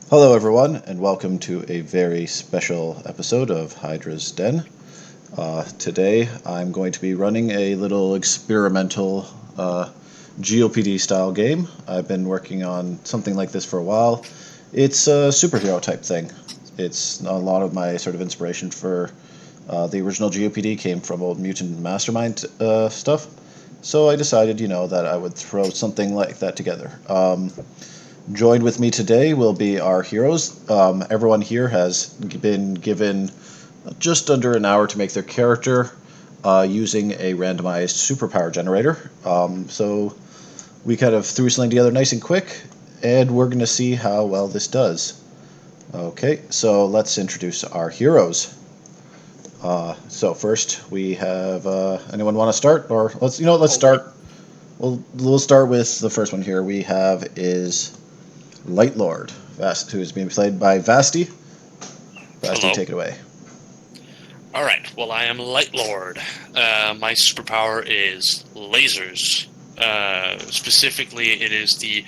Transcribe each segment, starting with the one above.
Hello, everyone, and welcome to a very special episode of Hydra's Den. Today, I'm going to be running a little experimental GOPD style game. I've been working on something like this for a while. It's a superhero type thing. It's a lot of my sort of inspiration for the original GOPD came from old Mutant Mastermind stuff. So I decided, that I would throw something like that together. Joined with me today will be our heroes. Everyone here has been given just under an hour to make their character using a randomized superpower generator. So we kind of threw something together nice and quick, and we're going to see how well this does. Okay, so let's introduce our heroes. So first we have anyone want to start, or let's start. We'll start with the first one here. We have is Light Lord, who is being played by Vasti. Vasti, Hello. take it away. Alright, well, I am Light Lord. My superpower is lasers. Specifically, it is the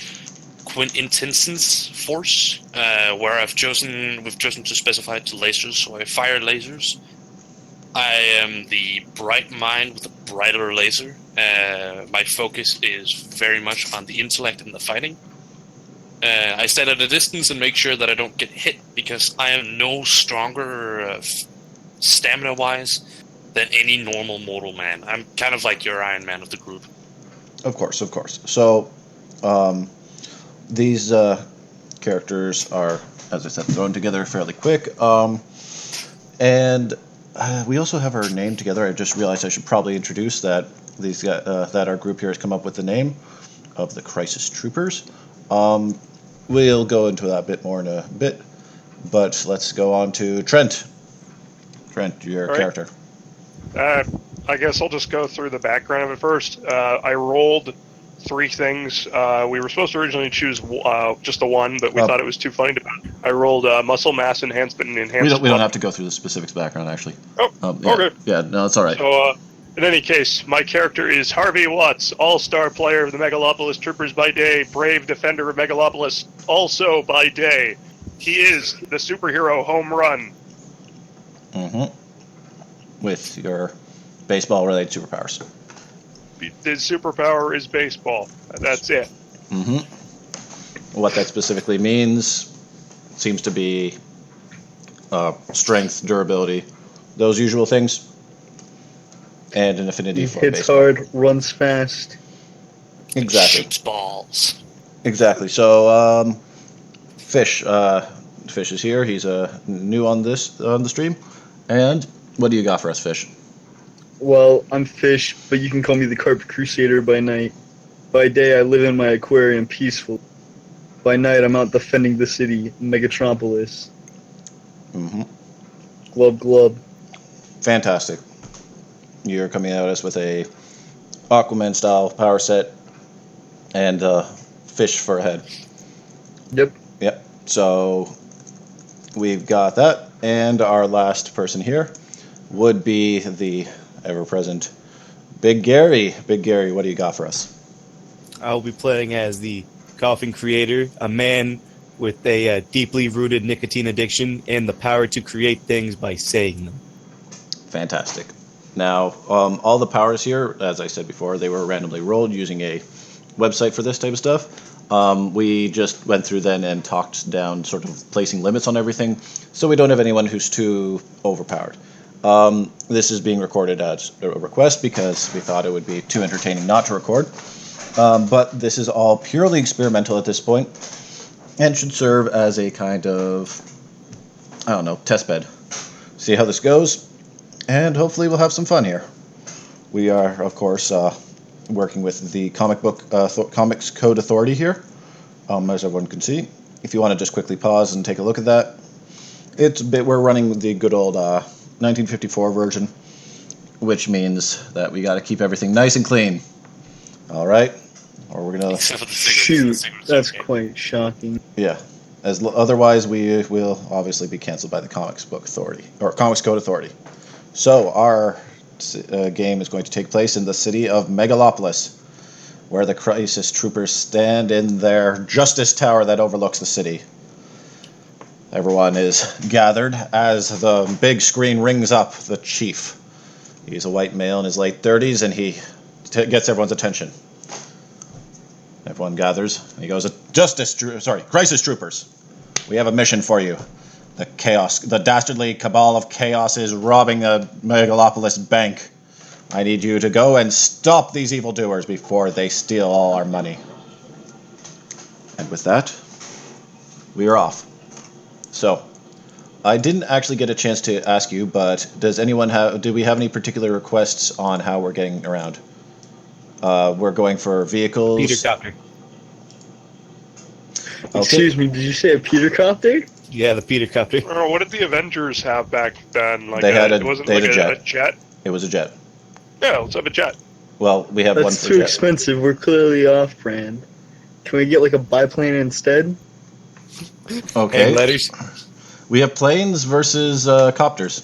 quintessence force, where we've chosen to specify it to lasers, so I fire lasers. I am the bright mind with a brighter laser. My focus is very much on the intellect and the fighting. I stand at a distance and make sure that I don't get hit, because I am no stronger stamina-wise than any normal mortal man. I'm kind of like your Iron Man of the group. Of course. So these characters are, as I said, thrown together fairly quick. And we also have our name together. I just realized I should probably introduce that that our group here has come up with the name of the Crisis Troopers. We'll go into that a bit more in a bit, but let's go on to Trent. Trent, your character. I guess I'll just go through the background of it first. I rolled three things. We were supposed to originally choose just the one, but we thought it was too funny. I rolled muscle mass enhancement and enhanced. We don't have to go through the specifics background, actually. Oh, yeah, okay. Yeah, no, it's all right. So, in any case, my character is Harvey Watts, all-star player of the Megalopolis Troopers by day, brave defender of Megalopolis also by day. He is the superhero home run. With your baseball-related superpowers. His superpower is baseball. That's it. What that specifically means seems to be strength, durability, those usual things. And an affinity for hits baseball. hard, runs fast. Exactly. Shoots balls. Exactly. So, Fish is here. He's new on the stream. And what do you got for us, Fish? Well, I'm Fish, but you can call me the Carpet Crusader by night. By day, I live in my aquarium peaceful. By night, I'm out defending the city, Megatropolis. Glub, glub. Fantastic. You're coming at us with a Aquaman-style power set and fish for a head. Yep. So we've got that, and our last person here would be the ever-present Big Gary. Big Gary, what do you got for us? I'll be playing as the Coughing Creator, a man with a deeply rooted nicotine addiction and the power to create things by saying them. Fantastic. Now, all the powers here, as I said before, they were randomly rolled using a website for this type of stuff. We just went through then and talked down, sort of placing limits on everything, so we don't have anyone who's too overpowered. This is being recorded as a request because we thought it would be too entertaining not to record. But this is all purely experimental at this point, and should serve as a kind of, test bed. See how this goes. And hopefully we'll have some fun here. We are, of course, working with the Comics Code Authority here, as everyone can see. If you want to just quickly pause and take a look at that, we're running the good old 1954 version, which means that we got to keep everything nice and clean. All right, or we're gonna. Except for the Shoot, that's okay. quite shocking. Yeah, otherwise we will obviously be canceled by the Comics Book Authority or Comics Code Authority. So our game is going to take place in the city of Megalopolis, where the Crisis Troopers stand in their justice tower that overlooks the city. Everyone is gathered as the big screen rings up the chief. He's a white male in his late 30s, and he gets everyone's attention. Everyone gathers. And he goes, Crisis Troopers, we have a mission for you. The dastardly cabal of chaos is robbing the Megalopolis bank. I need you to go and stop these evildoers before they steal all our money. And with that, we are off. So, I didn't actually get a chance to ask you, but do we have any particular requests on how we're getting around? We're going for vehicles. Petercopter. Okay. Excuse me, did you say a Petercopter? Yeah, the Petercopter. Oh, what did the Avengers have back then? Like They had a jet. jet. It was a jet. Yeah, let's have a jet. Well, we have one That's for too jet. expensive. We're clearly off-brand. Can we get like a biplane instead? Okay. And letters. We have planes versus copters.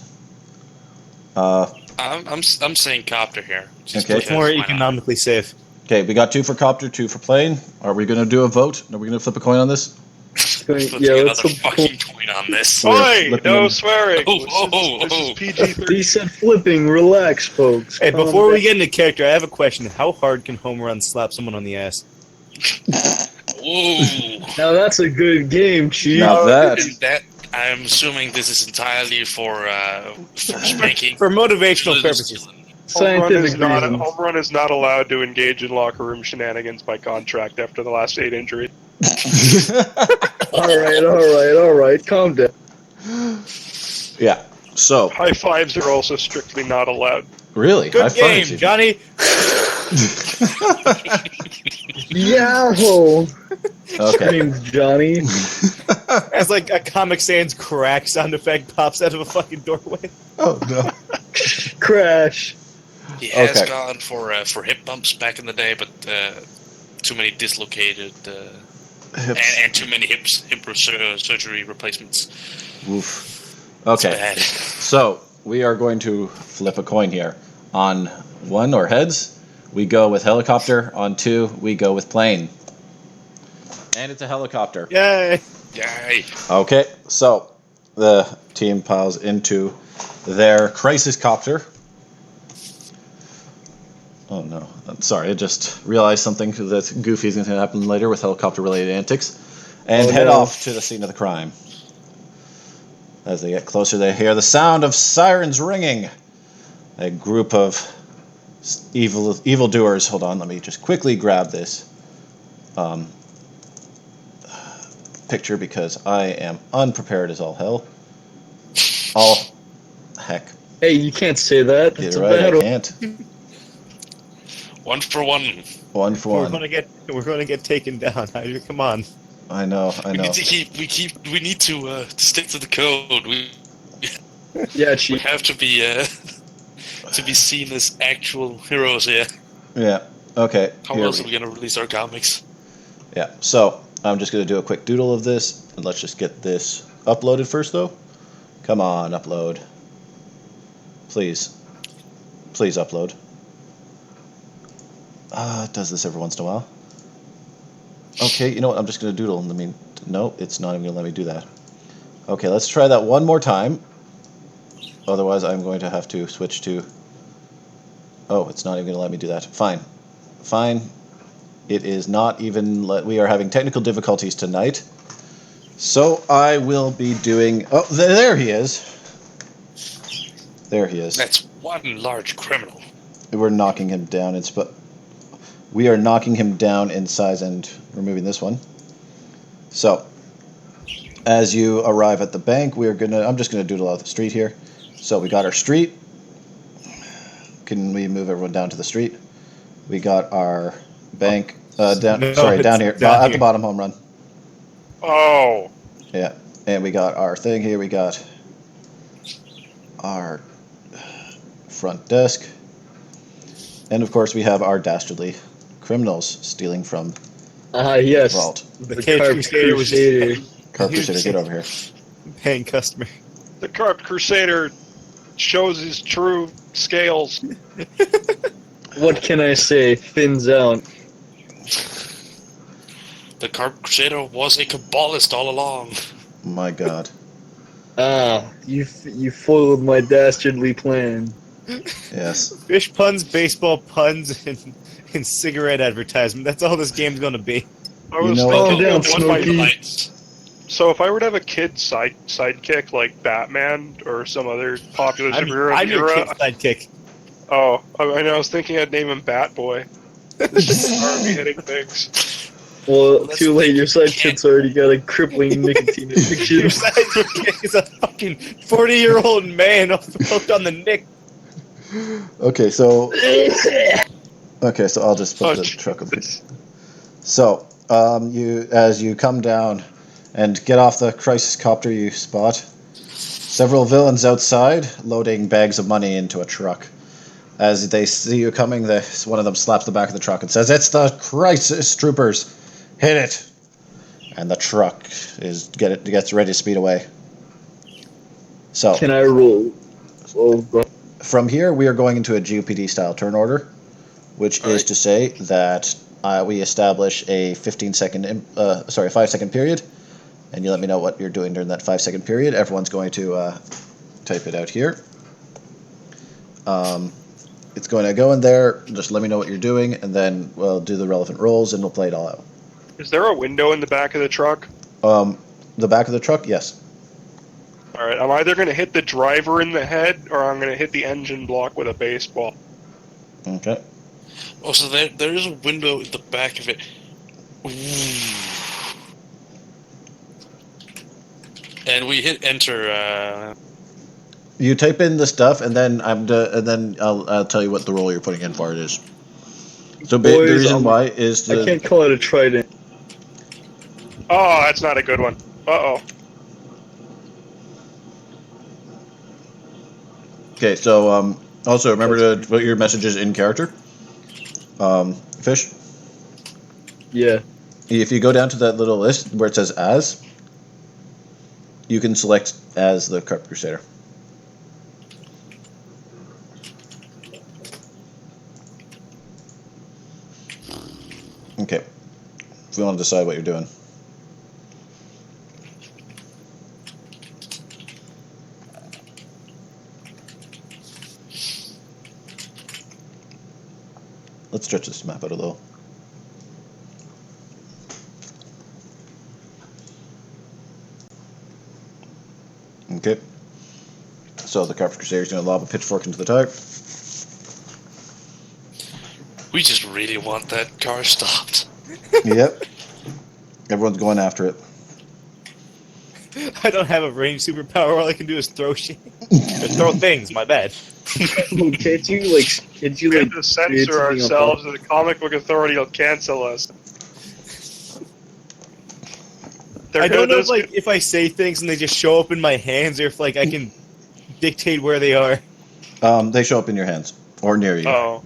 I'm saying copter here. Just Okay. It's more because why not? economically safe. Okay, we got 2 for copter, 2 for plane. Are we going to do a vote? Are we going to flip a coin on this? Flipping Yeah, another let's flip a fucking coin on this. We're Oi! flipping No them. swearing. Oh, This is oh. PG-13. He said flipping. Relax, folks. Hey, Calm before we down. get into character, I have a question. How hard can home run slap someone on the ass? Whoa. Now that's a good game, Chief. Now that I'm assuming this is entirely for spanking. For motivational purposes. Scientific reasons. Home run is not allowed to engage in locker room shenanigans by contract after the last 8 injuries. All right. Calm down. yeah. So, High fives are also strictly not allowed. really, Good high game, fives, you- Johnny. Yahoo! Okay. Screams Johnny. As like a Comic Sans crack sound effect pops out of a fucking doorway. Oh no. Crash. He has Okay. gone for hip bumps back in the day, but too many dislocated and too many hip surgery replacements. Oof. It's Okay. bad. So we are going to flip a coin here. On 1 or heads, we go with helicopter. On 2, we go with plane. And it's a helicopter. Yay! Yay. Okay, so the team piles into their crisis copter. Oh no, I'm sorry, I just realized something that's goofy is going to happen later with helicopter-related antics. And Oh, head no. off to the scene of the crime. As they get closer, they hear the sound of sirens ringing. A group of evildoers. Hold on, let me just quickly grab this picture because I am unprepared as all hell. Heck, Hey, you can't say that. That's you're a right, I battle. can't. 1 for 1. 1 for We're 1. gonna get taken down. Hydra, come on. I know. We need to stick to the code. Yeah, We Chief. have to be seen as actual heroes here. Yeah. Okay. How here else we- are we gonna release our comics? Yeah. So I'm just gonna do a quick doodle of this, and let's just get this uploaded first, though. Come on, upload. Please. Please upload. It does this every once in a while. Okay, you know what? I'm just gonna doodle. No, it's not even gonna let me do that. Okay, let's try that one more time. Otherwise, I'm going to have to switch to. Oh, it's not even gonna let me do that. Fine. It is not even. We are having technical difficulties tonight. So I will be doing. Oh, there he is. There he is. That's one large criminal. We're knocking him down we are knocking him down in size and removing this one. So, as you arrive at the bank, I'm just gonna doodle out the street here. So we got our street. Can we move everyone down to the street? We got our bank down No, down here. it's down At the here. bottom, home run. Oh, Yeah. And we got our thing here. We got our front desk. And of course, we have our dastardly criminals stealing from Yes. vault. The The Cage Carp Crusader was Crusader. Car Crusader, get over here. paying customer. the Carp Crusader shows his true scales. What can I say? Fins out. The Carp Crusader was a Kabbalist all along. My God. You foiled my dastardly plan. Yes. Fish puns, baseball puns, and cigarette advertisement. That's all this game's gonna be. I You was know Calm thinking down, of what my Smokey. So if I were to have a kid sidekick like Batman or some other popular superhero I'm of the your era, kid sidekick. I was thinking I'd name him Batboy. Superpower would be hitting things. Well, Let's too late. think Your you can't. sidekick's already got a crippling nicotine Your addiction. sidekick is a fucking 40-year-old man hooked on the nick. Okay, so I'll just put Oh, the truck up. Jesus. So, as you come down and get off the crisis copter, you spot several villains outside loading bags of money into a truck. As they see you coming, one of them slaps the back of the truck and says, "It's the crisis troopers! Hit it!" And the truck gets ready to speed away. So, Can I roll? Oh, God. from here, we are going into a GOPD style turn order, which is to say that we establish a 5-second period, and you let me know what you're doing during that 5-second period. Everyone's going to type it out here. It's going to go in there. Just let me know what you're doing, and then we'll do the relevant rolls, and we'll play it all out. Is there a window in the back of the truck? The back of the truck, yes. All right, I'm either going to hit the driver in the head or I'm going to hit the engine block with a baseball. Okay. Oh, so there is a window at the back of it. Ooh. And we hit enter. You type in the stuff, and then I'll tell you what the roll you're putting in for it is. So the Boys, reason why is I can't call it a trident. Oh, that's not a good one. Uh-oh. Okay. So also remember to put your messages in character. Fish. Yeah. If you go down to that little list where it says "as," you can select as the Carp Crusader. Okay. If you want to decide what you're doing. Let's stretch this map out a little. Okay. So the Carp Crusader is going to lob a pitchfork into the tire. We just really want that car stopped. Yep. Everyone's going after it. I don't have a range superpower. All I can do is throw shit. Throw things. My bad. Can't you We create have to censor something on ourselves, or the comic book authority will cancel us. I don't know if I say things and they just show up in my hands, or if I can dictate where they are. They show up in your hands or near you. Oh.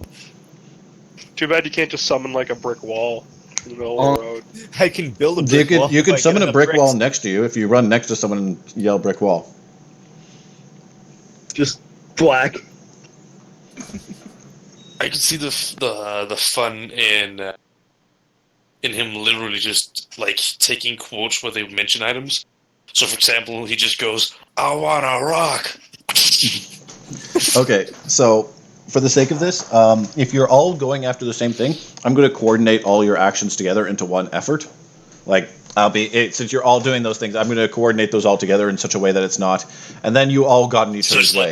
Too bad you can't just summon like a brick wall in the middle of the road. I can build a brick wall. You if could I get summon a enough brick wall bricks. next to you if you run next to someone and yell "brick wall." Just black. I can see the fun in him literally just like taking quotes where they mention items. So, for example, he just goes, "I want a rock." Okay, so for the sake of this, if you're all going after the same thing, I'm going to coordinate all your actions together into one effort. Like since you're all doing those things, I'm going to coordinate those all together in such a way that it's not, and then you all got in each other's way.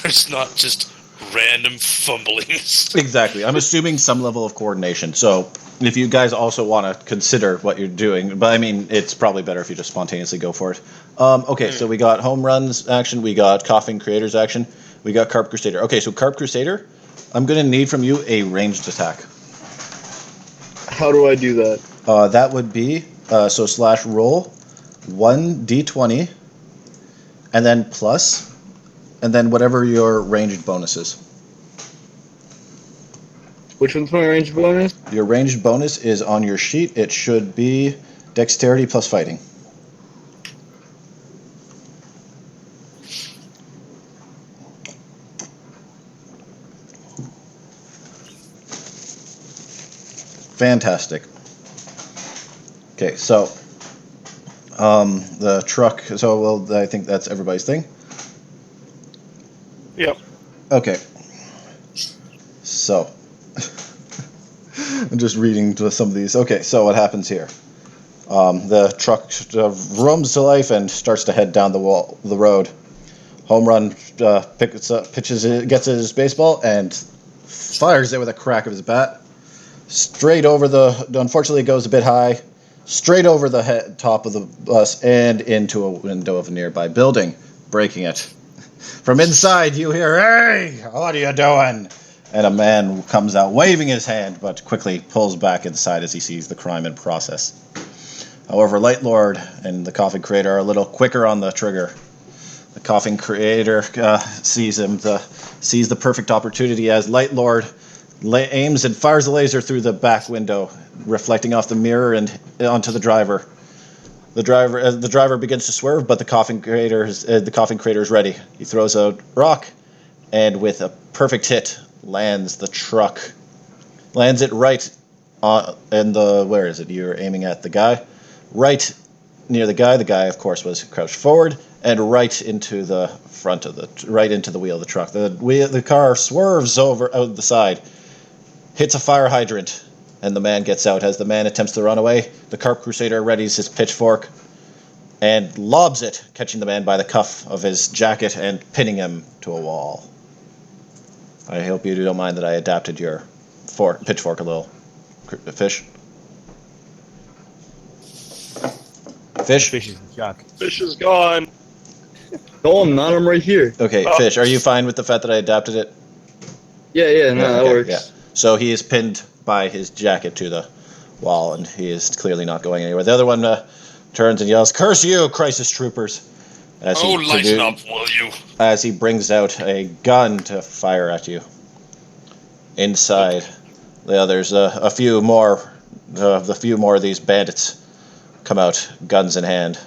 There's not just random fumblings. Exactly. I'm assuming some level of coordination. So if you guys also want to consider what you're doing, but I mean, it's probably better if you just spontaneously go for it. Okay, so we got home runs action, we got coughing creators action, we got Carp Crusader. Okay, so Carp Crusader, I'm going to need from you a ranged attack. How do I do that? That would be / roll 1d20 and then plus, and then whatever your ranged bonus is. Which one's my range bonus? Your ranged bonus is on your sheet. It should be dexterity plus fighting. Fantastic. Okay, so The truck. So, well, I think that's everybody's thing. Yep. Okay. So, I'm just reading to some of these. Okay, so what happens here? The truck rums to life and starts to head down the road. Home run pitches it, gets his baseball and fires it with a crack of his bat. Straight over unfortunately it goes a bit high, straight over the top of the bus and into a window of a nearby building, breaking it. From inside you hear, "Hey, what are you doing?" And a man comes out waving his hand, but quickly pulls back inside as he sees the crime in process. However, Light Lord and the Coffin Creator are a little quicker on the trigger. The Coffin Creator sees the perfect opportunity as Light Lord aims and fires a laser through the back window, reflecting off the mirror and onto the driver. The driver begins to swerve, but the Coffin Creator is ready. He throws a rock, and with a perfect hit, lands the truck. Lands it right in the, where is it? You're aiming at the guy. Right near the guy. The guy, of course, was crouched forward, and right into the right into the wheel of the truck. The car swerves over out the side, hits a fire hydrant, and the man gets out. As the man attempts to run away, the Carp Crusader readies his pitchfork and lobs it, catching the man by the cuff of his jacket and pinning him to a wall. I hope you don't mind that I adapted your pitchfork a little. Fish? Fish? Fish is in shock. Fish is gone. No, I'm not. I'm right here. Okay, Fish, are you fine with the fact that I adapted it? Yeah, no, that okay, works. Yeah. So he is pinned by his jacket to the wall, and he is clearly not going anywhere. The other one turns and yells, "Curse you, crisis troopers!" Lighten up, will you? As he brings out a gun to fire at you. Inside, there's a few more. The few more of these bandits come out, guns in hand.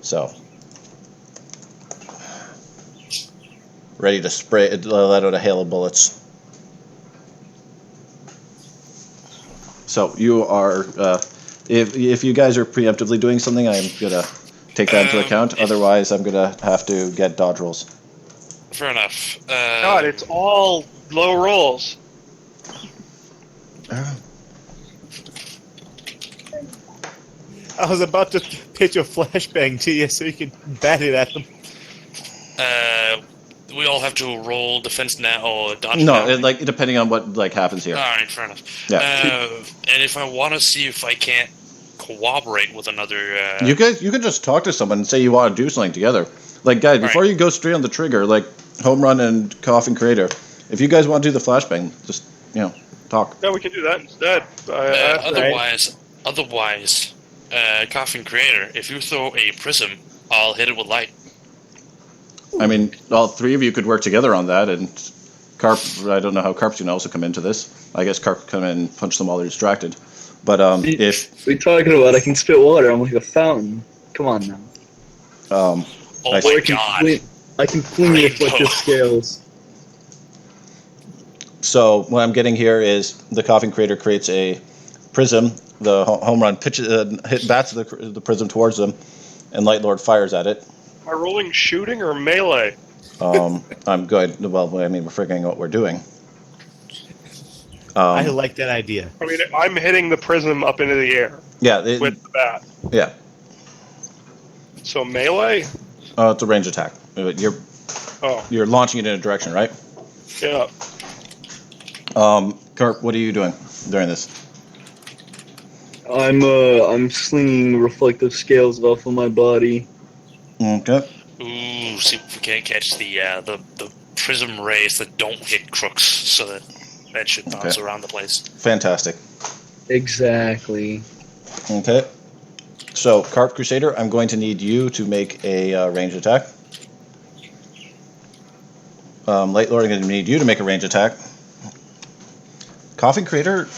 So, ready to let out a hail of bullets. So you are, if you guys are preemptively doing something, I'm gonna take that into account. Otherwise, I'm gonna have to get dodge rolls. Fair enough. God, it's all low rolls. I was about to pitch a flashbang to you so you could bat it at them. We all have to roll defense now or dodge now. No, depending on what happens here. All right, fair enough. Yeah. And if I want to see if I can't cooperate with another, You could just talk to someone and say you want to do something together. Like, guys, before you go straight on the trigger, like Home Run and Coffin Creator, if you guys want to do the flashbang, just talk. Yeah, we can do that instead. Otherwise, Coffin Creator, if you throw a prism, I'll hit it with light. I mean, all three of you could work together on that, and Carp, I don't know how Carp's going to also come into this. I guess Carp could come in and punch them while they're distracted. But if... What are you talking about? I can spit water. I'm like a fountain. Come on now. Oh my god. I can fling reflective scales. So what I'm getting here is the Coffin Creator creates a prism. The Home Run bats the prism towards them, and Light Lord fires at it. Am I rolling shooting or melee? I'm good. Well, I mean, we're figuring out what we're doing. I like that idea. I mean, I'm hitting the prism up into the air. Yeah. With the bat. Yeah. So melee? It's a range attack. You're launching it in a direction, right? Yeah. Carp, what are you doing during this? I'm slinging reflective scales off of my body. Okay. Ooh, see if we can't catch the prism rays that don't hit crooks, so that should bounce around the place. Fantastic. Exactly. Okay. So, Carp Crusader, I'm going to need you to make a range attack. Light Lord, I'm going to need you to make a range attack. Coffin Creator,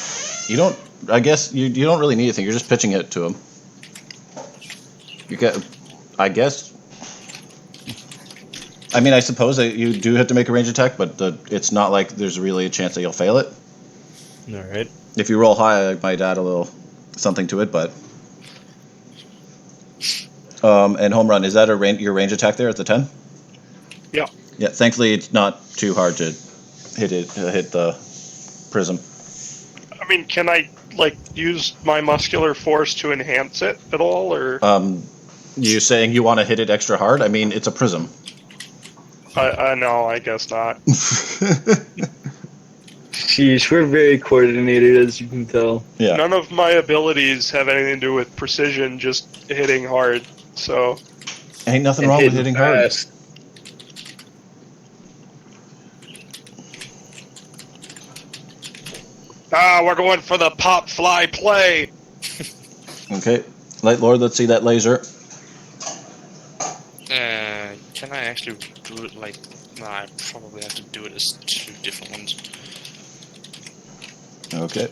you don't really need anything. You're just pitching it to him. I guess. I mean, I suppose that you do have to make a range attack, but it's not like there's really a chance that you'll fail it. All right. If you roll high, I might add a little something to it, but... And home run, is that your range attack there at the 10? Yeah. Yeah, thankfully it's not too hard to hit the prism. I mean, can I use my muscular force to enhance it at all, or? You saying you want to hit it extra hard? I mean, it's a prism. I no, I guess not. Sheesh, we're very coordinated, as you can tell. Yeah. None of my abilities have anything to do with precision, just hitting hard. So Ain't nothing And wrong with hitting hard. fast. we're going for the pop fly play. Okay. Light Lord, let's see that laser. Can I actually do it like... No, I probably have to do it as 2 different ones. Okay.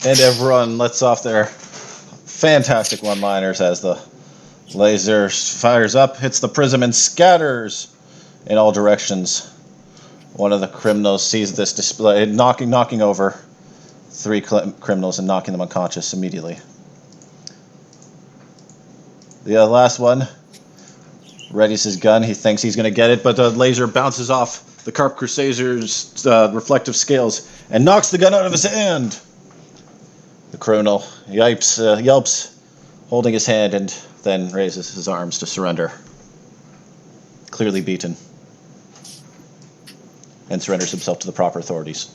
And everyone lets off their fantastic one-liners as the laser fires up, hits the prism, and scatters in all directions. One of the criminals sees this display, knocking over 3 criminals and knocking them unconscious immediately. The last one readies his gun. He thinks he's going to get it, but the laser bounces off the Carp Crusader's reflective scales and knocks the gun out of his hand. The criminal yelps, holding his hand, and then raises his arms to surrender. Clearly beaten. And surrenders himself to the proper authorities.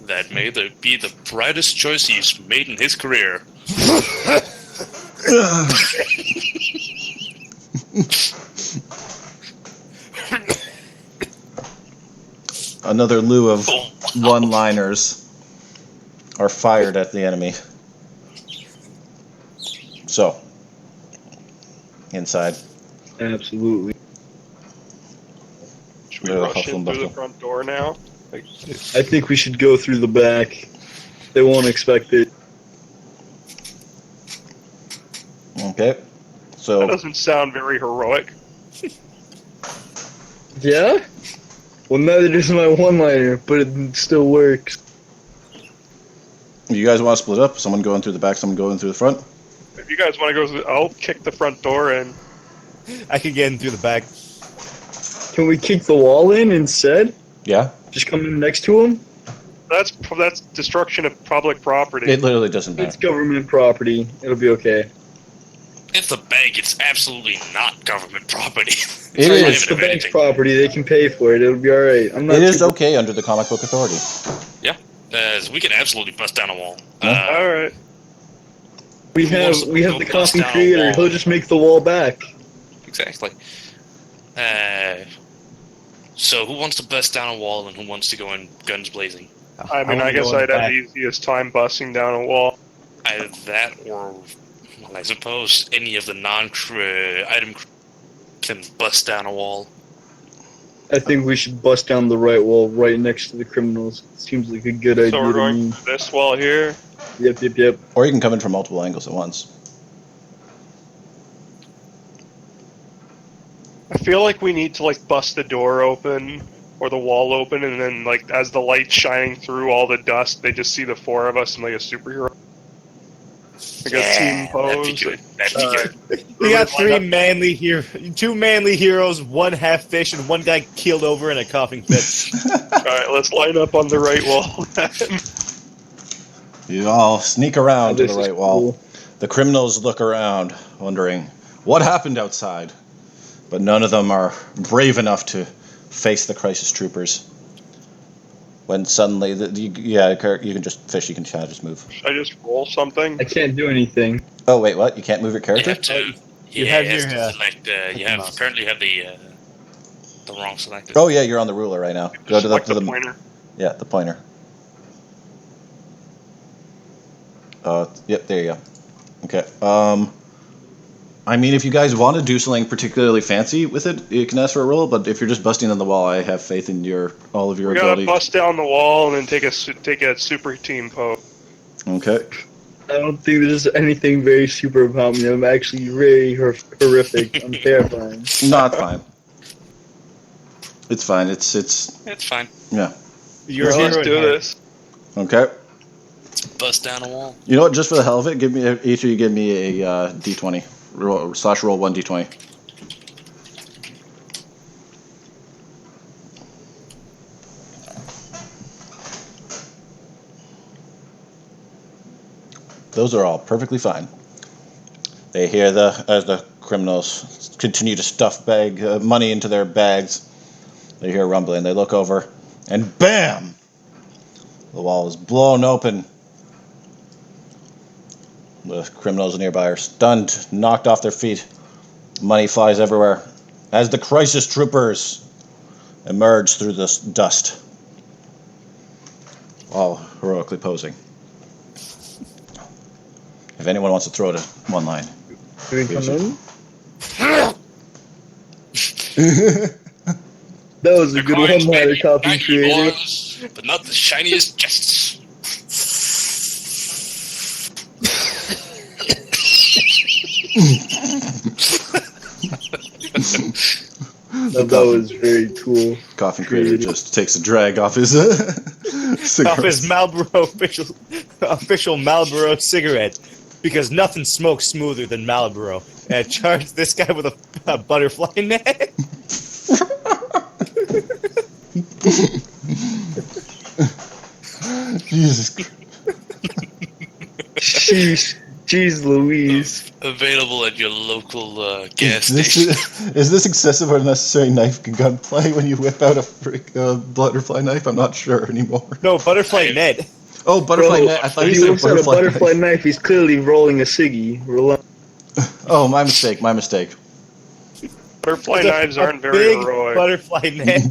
That may be the brightest choice he's made in his career. Another lieu of one-liners are fired at the enemy. So, inside. Absolutely. Should we rush in through the front door now? I think we should go through the back. They won't expect it. Okay. That So, doesn't sound very heroic. Yeah? Well, neither does my one-liner, but it still works. you guys want to split up? Someone going through the back, someone going through the front? If you guys want to go, I'll kick the front door in. I can get in through the back. Can we kick the wall in instead? Yeah? Just come in next to him? That's destruction of public property. It literally doesn't It's matter. government property. It'll be okay. It's a bank. It's absolutely not government property. It private is. It's the if bank's anything. property. They can pay for it. It'll be alright. I'm not It is super- okay under the comic book authority. So we can absolutely bust down a wall. Yeah. All right. We Who have wants to the go bust coffin down a creator. wall? He'll just make the wall back. Exactly. So who wants to bust down a wall and who wants to go in guns blazing? I mean, I wanna guess go in I'd the have back. the easiest time busting down a wall. Either that or, well, I suppose any of the non-item can bust down a wall. I think we should bust down the right wall right next to the criminals. Seems like a good idea So we're to going me. for this wall here. Yep. Or you can come in from multiple angles at once. I feel like we need to bust the door open or the wall open, and then as the light's shining through all the dust, they just see the 4 of us in a superhero. Like a team That'd be pose. good. That'd be good. We got Alright, 2 manly heroes, 1 half fish, and 1 guy keeled over in a coughing fit. let's line up on the right wall. You all sneak around to This the is right wall. cool. The criminals look around, wondering what happened outside. But none of them are brave enough to face the crisis troopers. When suddenly, you can just fish, you can kind of just move. Should I just roll something? I can't do anything. Oh, wait, what? You can't move your You character? have to. You Yeah, have it has your, to select. You have mouse. apparently have the wrong selected. Oh, yeah, you're on the ruler right now. Go to Select the the pointer. Yeah, the pointer. Yep, there you go. Okay. I mean, if you guys want to do something particularly fancy with it, you can ask for a roll. But if you're just busting on the wall, I have faith in all of your We gotta ability. bust down the wall and then take a super team pose. Okay. I don't think there's anything very super about me. I'm actually very horrific. I'm terrifying. No, it's fine. It's fine. It's It's fine. yeah. You're a Let's hero do in heart. this. Okay. Bust down a wall. You know what? Just for the hell of it, each of you give me a d20. Roll one d20. Those are all perfectly fine. They hear as the criminals continue to stuff money into their bags. They hear rumbling. They look over, and bam! The wall is blown open. The criminals nearby are stunned, knocked off their feet. Money flies everywhere as the crisis troopers emerge through the dust, all heroically posing. If anyone wants to throw it at one line. Do we come in? That was a good one-liner, copy creator. Boys, but not the shiniest chests. That was very cool. Coffin Creator just takes a drag off his Off his Marlboro official Marlboro cigarette, because nothing smokes smoother than Marlboro. And charged this guy with a butterfly net. Jesus. Jeez Louise. Available at your local gas Is station. this excessive or unnecessary knife gunplay when you whip out a butterfly knife? I'm not sure anymore. No, butterfly net. Oh, butterfly net. I thought If you he said looks at a butterfly knife, he's clearly rolling a ciggy. Oh, my mistake. Butterfly knives aren't very big heroic. Butterfly net.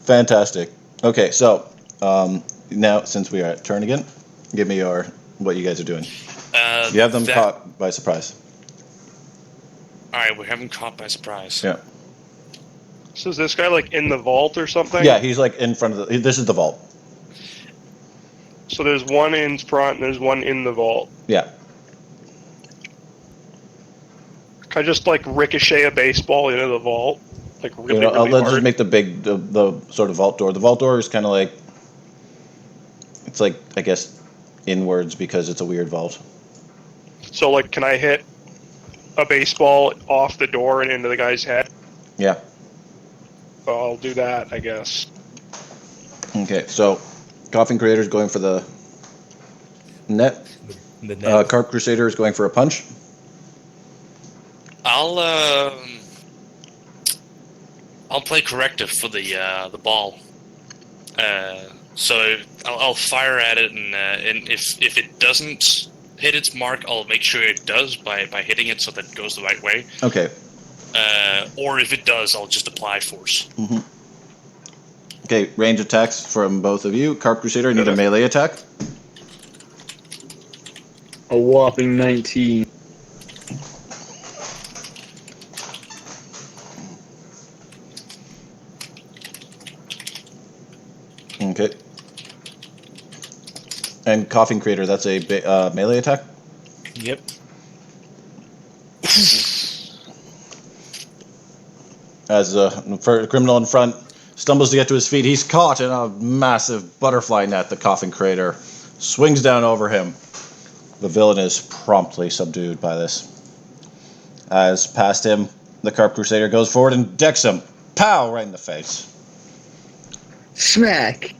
Fantastic. Okay, so now since we are at turn again, give me what you guys are doing. You have them caught by surprise. All right, we have him caught by surprise. Yeah. So is this guy like in the vault or something? Yeah, he's like in front of this is the vault. So there's one in front and there's one in the vault. Yeah. Can I just like ricochet a baseball into the vault? Like really, really let's hard? just make the sort of vault door. The vault door is kind of like, it's like, I guess, inwards because it's a weird vault. So like, can I hit a baseball off the door and into the guy's head? Yeah. I'll do that, I guess. Okay, so Coffin Creator is going for the net. The net. Carp Crusader is going for a punch. I'll play corrective for the ball. So I'll fire at it, and if it doesn't hit its mark, I'll make sure it does by hitting it so that it goes the right way. Okay. Or if it does, I'll just apply force. Mm-hmm. Okay, range attacks from both of you. Carp Crusader, need a melee attack. A whopping 19. Okay. And Coffin Creator, that's a melee attack? Yep. As the criminal in front stumbles to get to his feet, he's caught in a massive butterfly net. The Coffin Creator swings down over him. The villain is promptly subdued by this. As past him, the Carp Crusader goes forward and decks him. Pow! Right in the face. Smack!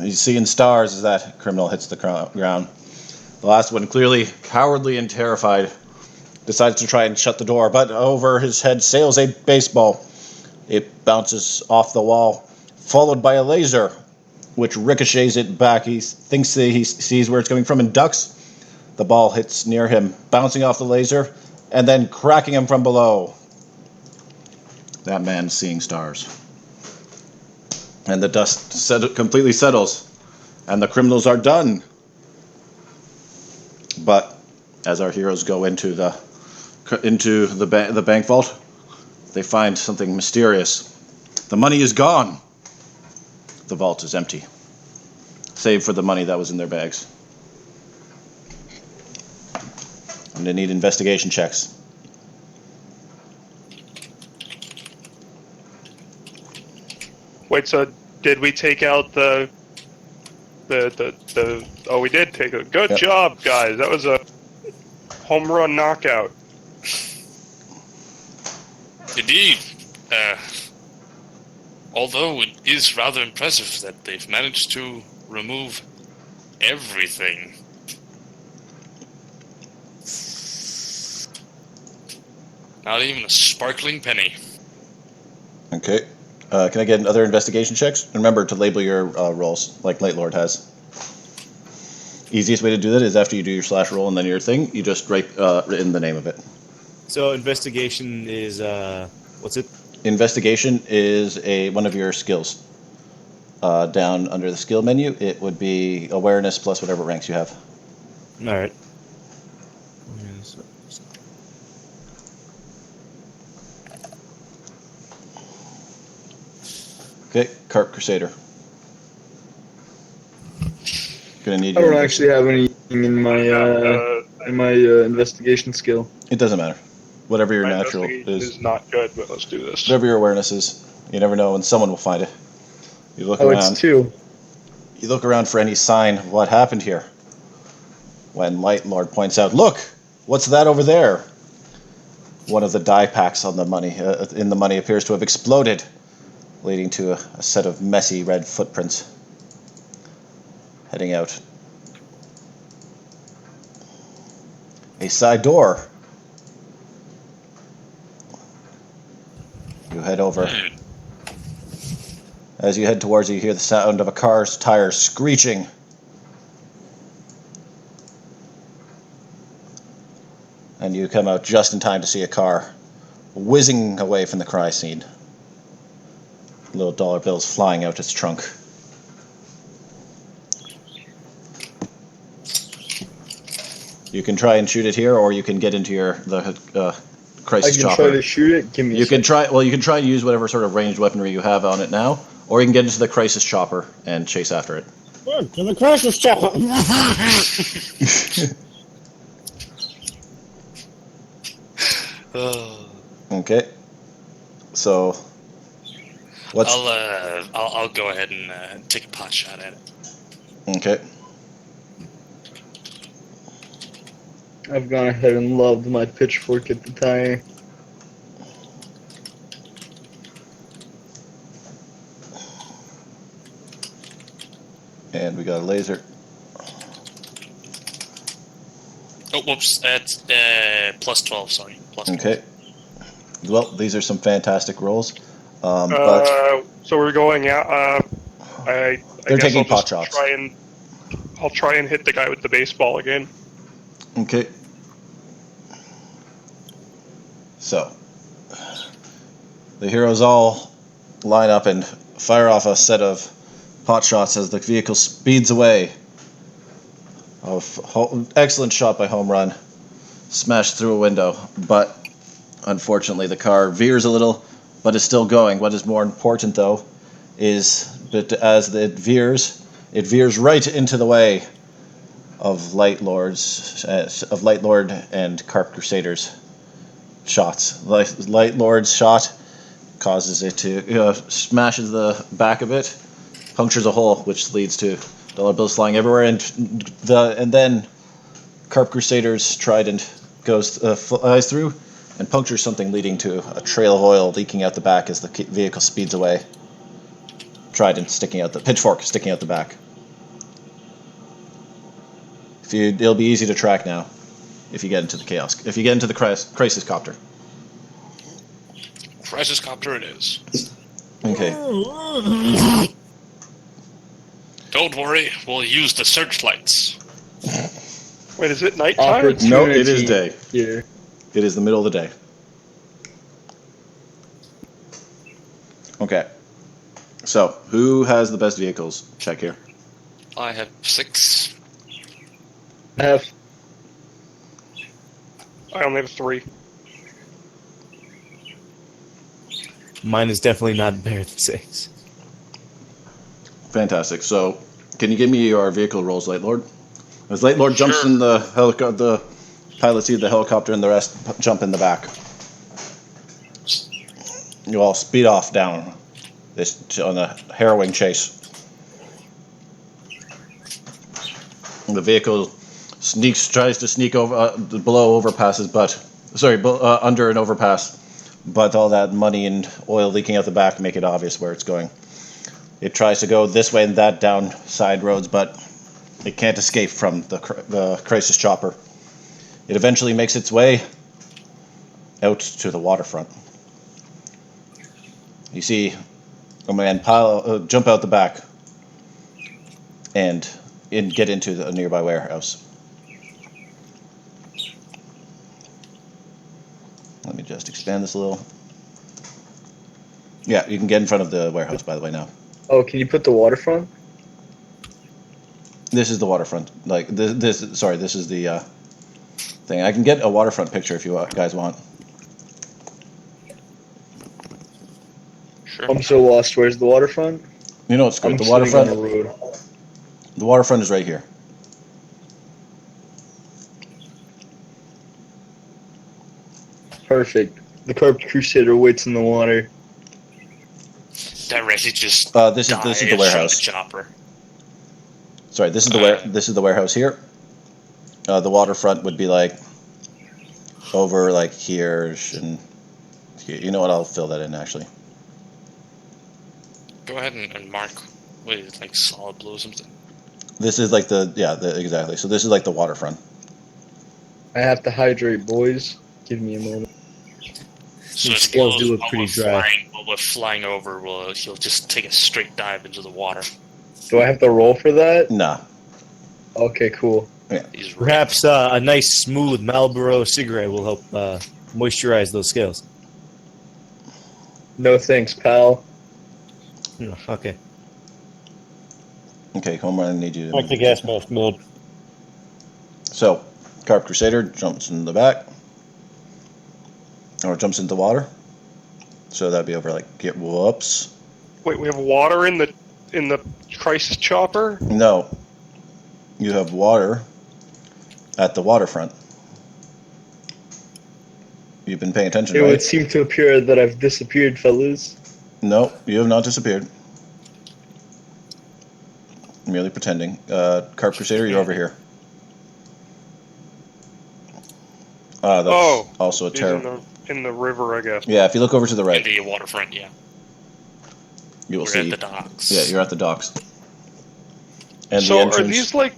He's seeing stars as that criminal hits the ground. The last one, clearly cowardly and terrified, decides to try and shut the door, but over his head sails a baseball. It bounces off the wall, followed by a laser, which ricochets it back. He thinks that he sees where it's coming from and ducks. The ball hits near him, bouncing off the laser, and then cracking him from below. That man's seeing stars. And the dust completely settles, and the criminals are done. But as our heroes go into the bank vault, they find something mysterious. The money is gone. The vault is empty, save for the money that was in their bags. And they need investigation checks. Wait, so did we take out the oh, we did take it. Good job, guys. That was a home run knockout. Indeed. Although it is rather impressive that they've managed to remove everything. Not even a sparkling penny. Okay. Can I get other investigation checks? Remember to label your rolls, like Light Lord has. Easiest way to do that is after you do your slash roll and then your thing, you just write in the name of it. So investigation is what's it? Investigation is one of your skills. Down under the skill menu, it would be awareness plus whatever ranks you have. All right. Okay, Carp Crusader. Gonna need I your don't actually have anything in my investigation skill. It doesn't matter. Whatever your My natural investigation is, is not good, but let's do this. whatever your awareness is, you never know when someone will find it. You look Oh, around. it's 2. You look around for any sign of what happened here. When Light Lord points out, "Look, what's that over there?" One of the die packs on the money in the money appears to have exploded, leading to a set of messy red footprints heading out. A side door. You head over. As you head towards it, you hear the sound of a car's tires screeching. And you come out just in time to see a car whizzing away from the crime scene. Little dollar bills flying out its trunk. You can try and shoot it here, or you can get into the crisis I can chopper. try to shoot it. Give me a You can second. try. Well, you can try and use whatever sort of ranged weaponry you have on it now, or you can get into the crisis chopper and chase after it. Good, to the crisis chopper. Okay. So, what's I'll go ahead and take a pot shot at it. okay? I've gone ahead and lobbed my pitchfork at the tire. And we got a laser. Oh, whoops! That's plus 12. Sorry, plus 12. Okay. Well, these are some fantastic rolls. But So we're going out. I they're guess taking I'll pot just shots. I'll try and hit the guy with the baseball again. Okay. So, the heroes all line up and fire off a set of pot shots as the vehicle speeds away. Excellent shot by Home Run. Smashed through a window, but unfortunately the car veers a little, but is still going. What is more important, though, is that as it veers right into the way of Light Lord and Carp Crusaders shots. Light Lord's shot causes it to smashes the back of it, punctures a hole, which leads to dollar bills flying everywhere, and then Carp Crusader's trident flies through and punctures something, leading to a trail of oil leaking out the back as the vehicle speeds away. Trident pitchfork sticking out the back. It'll be easy to track now if you get into the chaos. If you get into the crisis copter. Crisis copter it is. Okay. Don't worry, we'll use the searchlights. Wait, is it nighttime? Opportunity. No, it is day. Here. It is the middle of the day. Okay. So, who has the best vehicles? Check here. I have 6. Have I only have 3. Mine is definitely not better than 6. Fantastic. So, can you give me your vehicle rolls, Light Lord? As Light Lord jumps Sure. in the pilot seat of the helicopter, and the rest jump in the back. You all speed off down on a harrowing chase. The vehicle tries to sneak over below overpasses, under an overpass, but all that money and oil leaking out the back make it obvious where it's going. It tries to go this way and that down side roads, but it can't escape from the crisis chopper. It eventually makes its way out to the waterfront. You see a man jump out the back and get into a nearby warehouse. Let me just expand this a little. Yeah, you can get in front of the warehouse, by the way, now. Oh, can you put the waterfront? This is the waterfront. Like this is the thing. I can get a waterfront picture if you guys want. Sure. I'm so lost. Where's the waterfront? You know what's good? I'm The sitting waterfront. on a road. The waterfront is right here. Perfect. The Carpet Crusader waits in the water. Directly just This is the dives from warehouse. the chopper. Sorry, this is this is the warehouse here. The waterfront would be like over like here and here. You know what? I'll fill that in actually. Go ahead and mark with like solid blue or something. This is like exactly. So this is like the waterfront. I have to hydrate, boys. Give me a moment. So These scales do look while pretty we're dry. While we're flying over, he'll just take a straight dive into the water. Do I have to roll for that? Nah. Okay, cool. He's right. Perhaps a nice smooth Marlboro cigarette will help moisturize those scales. No thanks, pal. No, okay. Okay, Homer, I need you to. Like the gas mask mode. So, Carp Crusader jumps in the back, or jumps into the water. So that'd be over like whoops. Wait, we have water in the crisis chopper? No, you have water at the waterfront. You've been paying attention, It right? would seem to appear that I've disappeared, fellas. No, you have not disappeared. Merely pretending. Carp Crusader, you're over here. That's also a He's terrible. in the river, I guess. Yeah, if you look over to the In right, the waterfront, yeah. you will We're see. at the docks. Yeah, you're at the docks. And So the are entrance. these like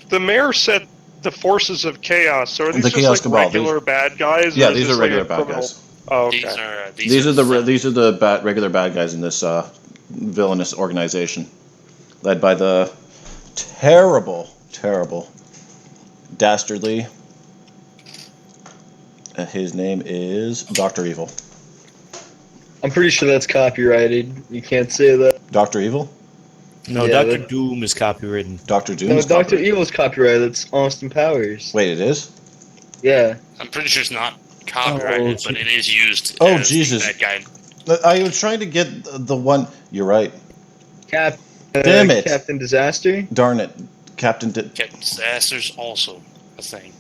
the mayor said the forces of chaos? So are these The just Chaos like Cabal, regular bad guys? Yeah, or is these this are like regular a bad criminal- guys. Oh, okay. These are the regular bad guys in this villainous organization, led by the terrible, dastardly. His name is Dr. Evil. I'm pretty sure that's copyrighted. You can't say that. Dr. Evil? No, Yeah, Dr. that- Doom is copywritten. Dr. Doom? No, is Dr. copyrighted. Evil's copyrighted. It's Austin Powers. Wait, it is? Yeah. I'm pretty sure it's not copyrighted, but it is used. Oh, as Jesus. That guy. I was trying to get the one. You're right. Damn it. Captain Disaster? Darn it. Captain. Captain Disaster's also a thing.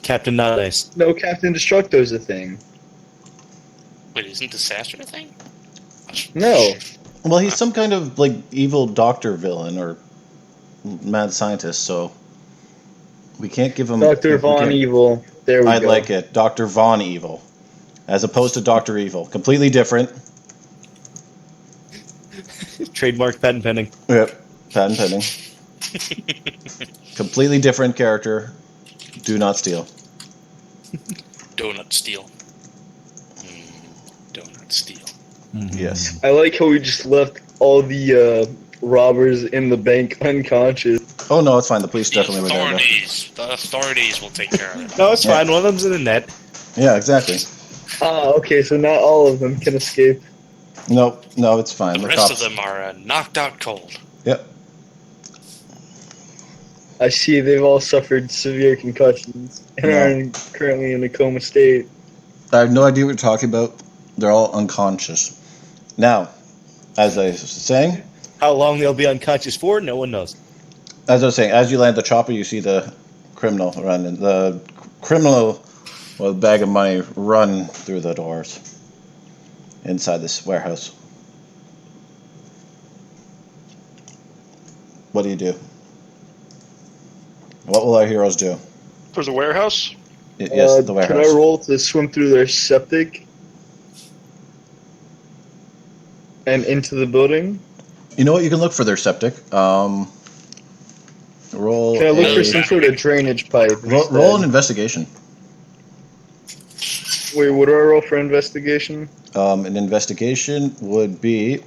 Captain Not Nice. No, Captain Destructo's a thing. Wait, isn't Disaster a thing? No. Well, he's some kind of like evil doctor villain or mad scientist, so we can't give him. Dr. we Von can't- Evil. There we I go. like it. Dr. Von Evil. As opposed to Dr. Evil. Completely different. Trademark patent pending. Yep. Patent pending. Completely different character. Do not steal. Donut steal. Donut steal. Yes. I like how we just left all the robbers in the bank unconscious. Oh no, it's fine. The police The definitely were there. the authorities will take care of it. No, it's Yeah. fine. One of them's in the net. Though. Yeah, exactly. Ah, okay, so not all of them can escape. No, it's fine. The The rest cops. of them are knocked out cold. Yep. I see they've all suffered severe concussions and Yeah. are currently in a coma state. I have no idea what you're talking about. They're all unconscious. Now, as I was saying, How long they'll be unconscious for, no one knows. as you land the chopper, you see the criminal run, and the criminal with a bag of money run through the doors inside this warehouse. What do you do? What will our heroes do? There's a warehouse. Yes, the warehouse. Can I roll to swim through their septic and into the building? You know what? You can look for their septic. Roll. Can I look a- for some sort of drainage pipe? roll an instead? investigation. Wait, what do I roll for investigation? An investigation would be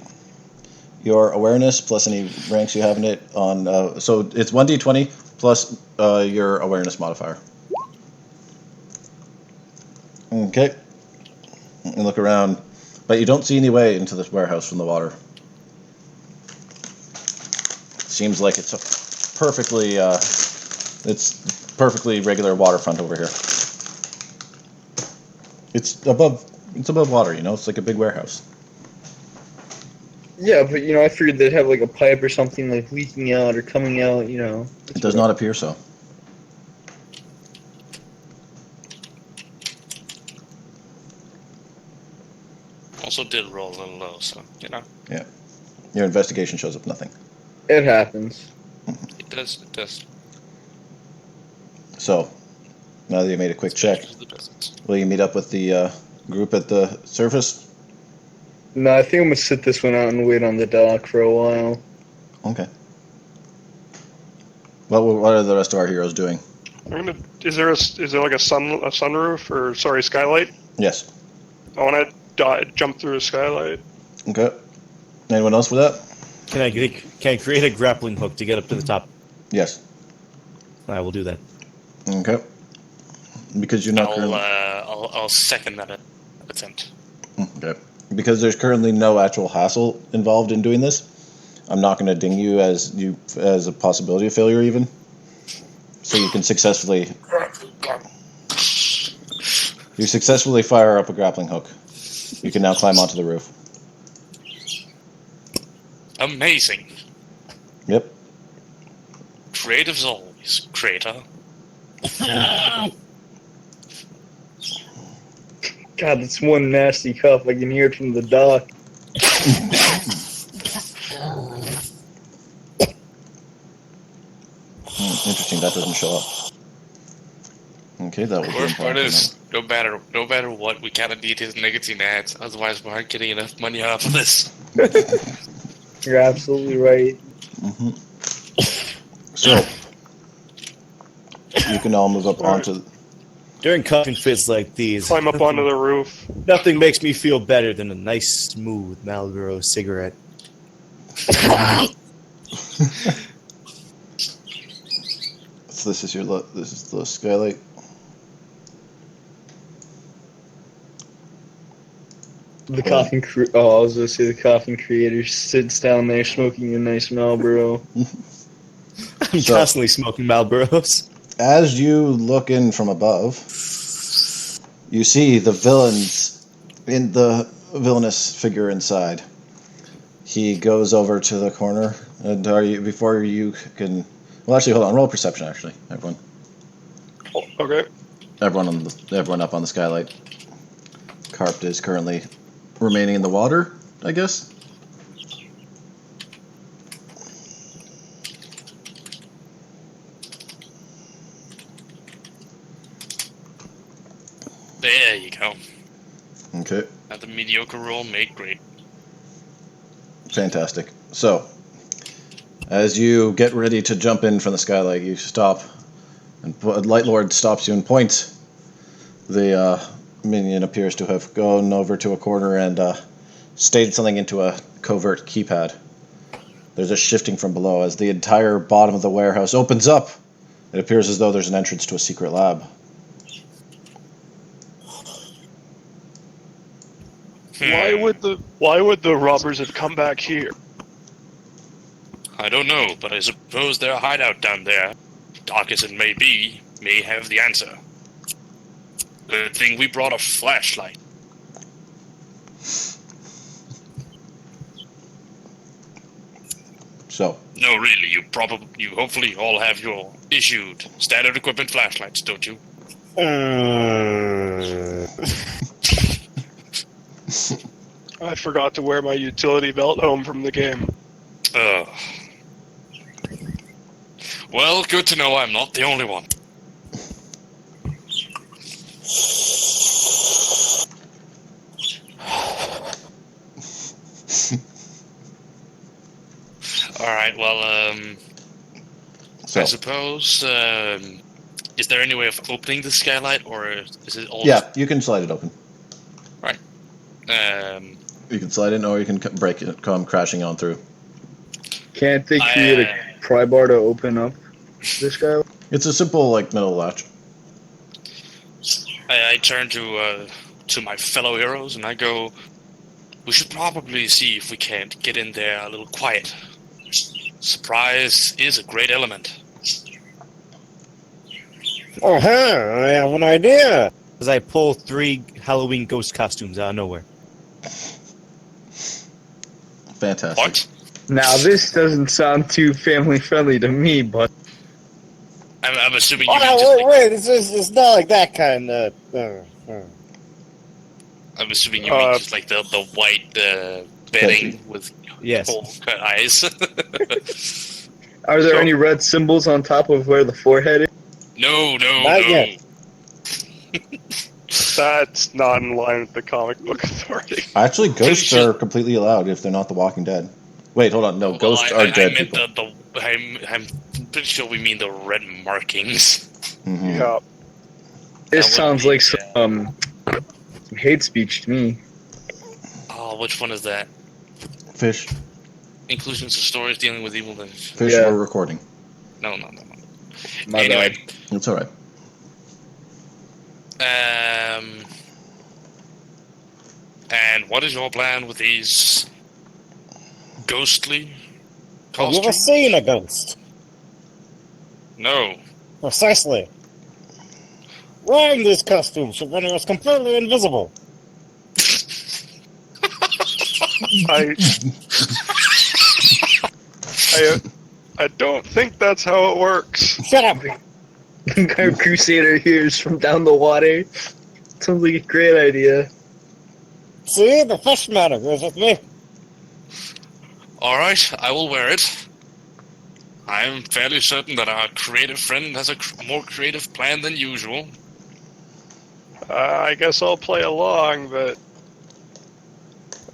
your awareness plus any ranks you have in it on. So it's 1d20 plus your awareness modifier. Okay. And look around, but you don't see any way into this warehouse from the water. Seems like it's a perfectly regular waterfront over here. It's above water, you know. It's like a big warehouse. Yeah, but I figured they'd have like a pipe or something like leaking out or coming out. It does not appear so. Also did roll a little low, so, Yeah. Your investigation shows up nothing. It happens. It does. So, now that you made a quick check, The business. will you meet up with the group at the surface? No, I think I'm gonna sit this one out and wait on the dock for a while. Okay. What are the rest of our heroes doing? Is there like a sunroof or skylight? Yes. I want to jump through a skylight. Okay. Anyone else with that? Can I create a grappling hook to get up to the top? Yes. I will do that. Okay. Because you're not currently... I'll second that attempt. Okay. Because there's currently no actual hassle involved in doing this, I'm not going to ding you as a possibility of failure even. So you can successfully fire up a grappling hook. You can now climb onto the roof. Amazing. Yep. Creative as always, creator. God, that's one nasty cough. I can hear it from the dock. Interesting, that doesn't show up. Okay, that was Worst part is, no matter what, we kind of need his nicotine ads. Otherwise, we aren't getting enough money off of this. You're absolutely right. Mm-hmm. So, you can all move up onto... During coughing fits like these, Climb up onto the roof. nothing makes me feel better than a nice, smooth Marlboro cigarette. So this is the skylight. The coughing I was gonna say the coughing creator sits down there smoking a nice Marlboro. I'm constantly smoking Marlboros. As you look in from above, you see the villainous figure inside. He goes over to the corner, and before you can... Well, actually, hold on. Roll perception, actually, everyone. Okay. Everyone up on the skylight. Carp is currently remaining in the water, I guess. There you go. Okay. Now the mediocre roll made great. Fantastic. So, as you get ready to jump in from the skylight, you stop, and Light Lord stops you and points. The minion appears to have gone over to a corner and stated something into a covert keypad. There's a shifting from below as the entire bottom of the warehouse opens up. It appears as though there's an entrance to a secret lab. Why would the robbers have come back here? I don't know, but I suppose their hideout down there, dark as it may be, may have the answer. Good thing we brought a flashlight. So, No, really, you hopefully all have your issued standard equipment flashlights, don't you? I forgot to wear my utility belt home from the game. Ugh. Well, good to know I'm not the only one. Alright, well, So I suppose, is there any way of opening the skylight, or is it all yeah, you can slide it open. You can slide in, or you can break it, come crashing on through. Can't they create a pry bar to open up this guy? It's a simple like metal latch. I turn to my fellow heroes and I go, we should probably see if we can't get in there a little quiet. Surprise is a great element. Oh, I have an idea. As I pull 3 Halloween ghost costumes out of nowhere. Fantastic. What? Now this doesn't sound too family friendly to me, but I'm assuming Oh, you mean no, just like, wait, it's not like that kind of... I'm assuming you mean just like the white bedding with Yes. full cut eyes. are there So- any red symbols on top of where the forehead is? No. Not yet. That's not in line with the comic book authority. Actually, ghosts are completely allowed if they're not the Walking Dead. Wait, hold on. No, Well, ghosts I are dead meant people. I'm pretty sure we mean the red markings. Mhm. Yeah. This would sounds be, like some hate speech to me. Oh, which one is that? Fish. Inclusions of stories dealing with evil. Fish Yeah. or recording. No. My Anyway, bad. It's alright. And what is your plan with these ghostly Have you ever costumes? seen a ghost? No. Precisely. Wearing these costumes should render us completely invisible. I don't think that's how it works. Shut up. Our crusader hears from down the water. Sounds like a great idea. See, the fish man agrees with me. Alright, I will wear it. I'm fairly certain that our creative friend has a more creative plan than usual. I guess I'll play along, but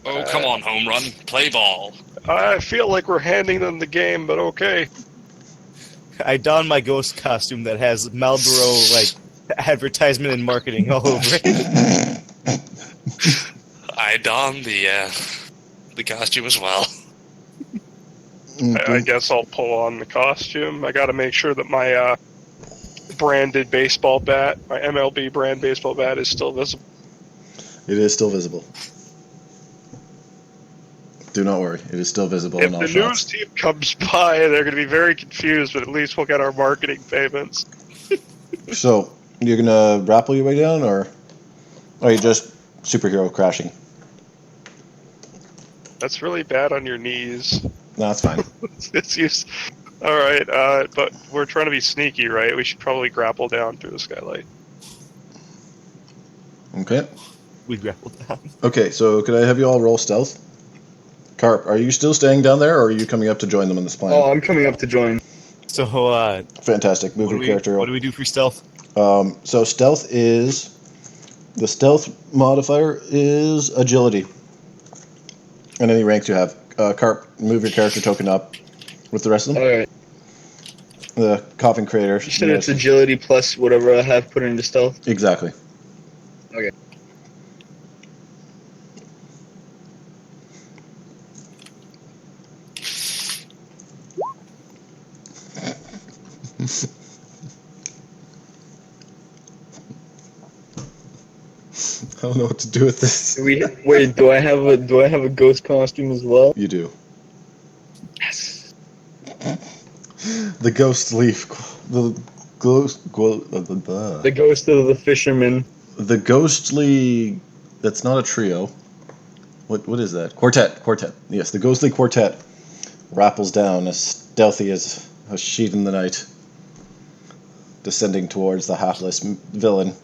Oh, come on, home run. Play ball. I feel like we're handing them the game, but okay. I don my ghost costume that has Marlboro like advertisement and marketing all over it. I don the costume as well. I guess I'll pull on the costume. I gotta make sure that my branded baseball bat, my MLB brand baseball bat, is still visible. It is still visible. Do not worry. It is still visible If in all the shots. news team comes by, they're gonna be very confused, but at least we'll get our marketing payments. So, you're gonna rappel your way down, or are you just superhero crashing? That's really bad on your knees. No, that's fine. It's used. All right, but we're trying to be sneaky, right? We should probably grapple down through the skylight. Okay. We grappled down. Okay, so could I have you all roll stealth? Carp, are you still staying down there, or are you coming up to join them in this plan? Oh, I'm coming up to join. So, Fantastic. Move what your character what up. do we do for stealth? So stealth is... The stealth modifier is agility. And any ranks you have. Carp, move your character token up with the rest of them. Alright. The coffin creator. You said it's agility plus whatever I have put into stealth? Exactly. Okay. I don't know what to do with this. Wait, do I have a ghost costume as well? You do. Yes. The ghost leaf. The ghost. The ghost of the fisherman. The ghostly. That's not a trio. What is that? Quartet. Yes, the ghostly quartet rappels down as stealthy as a sheet in the night, descending towards the hapless villain.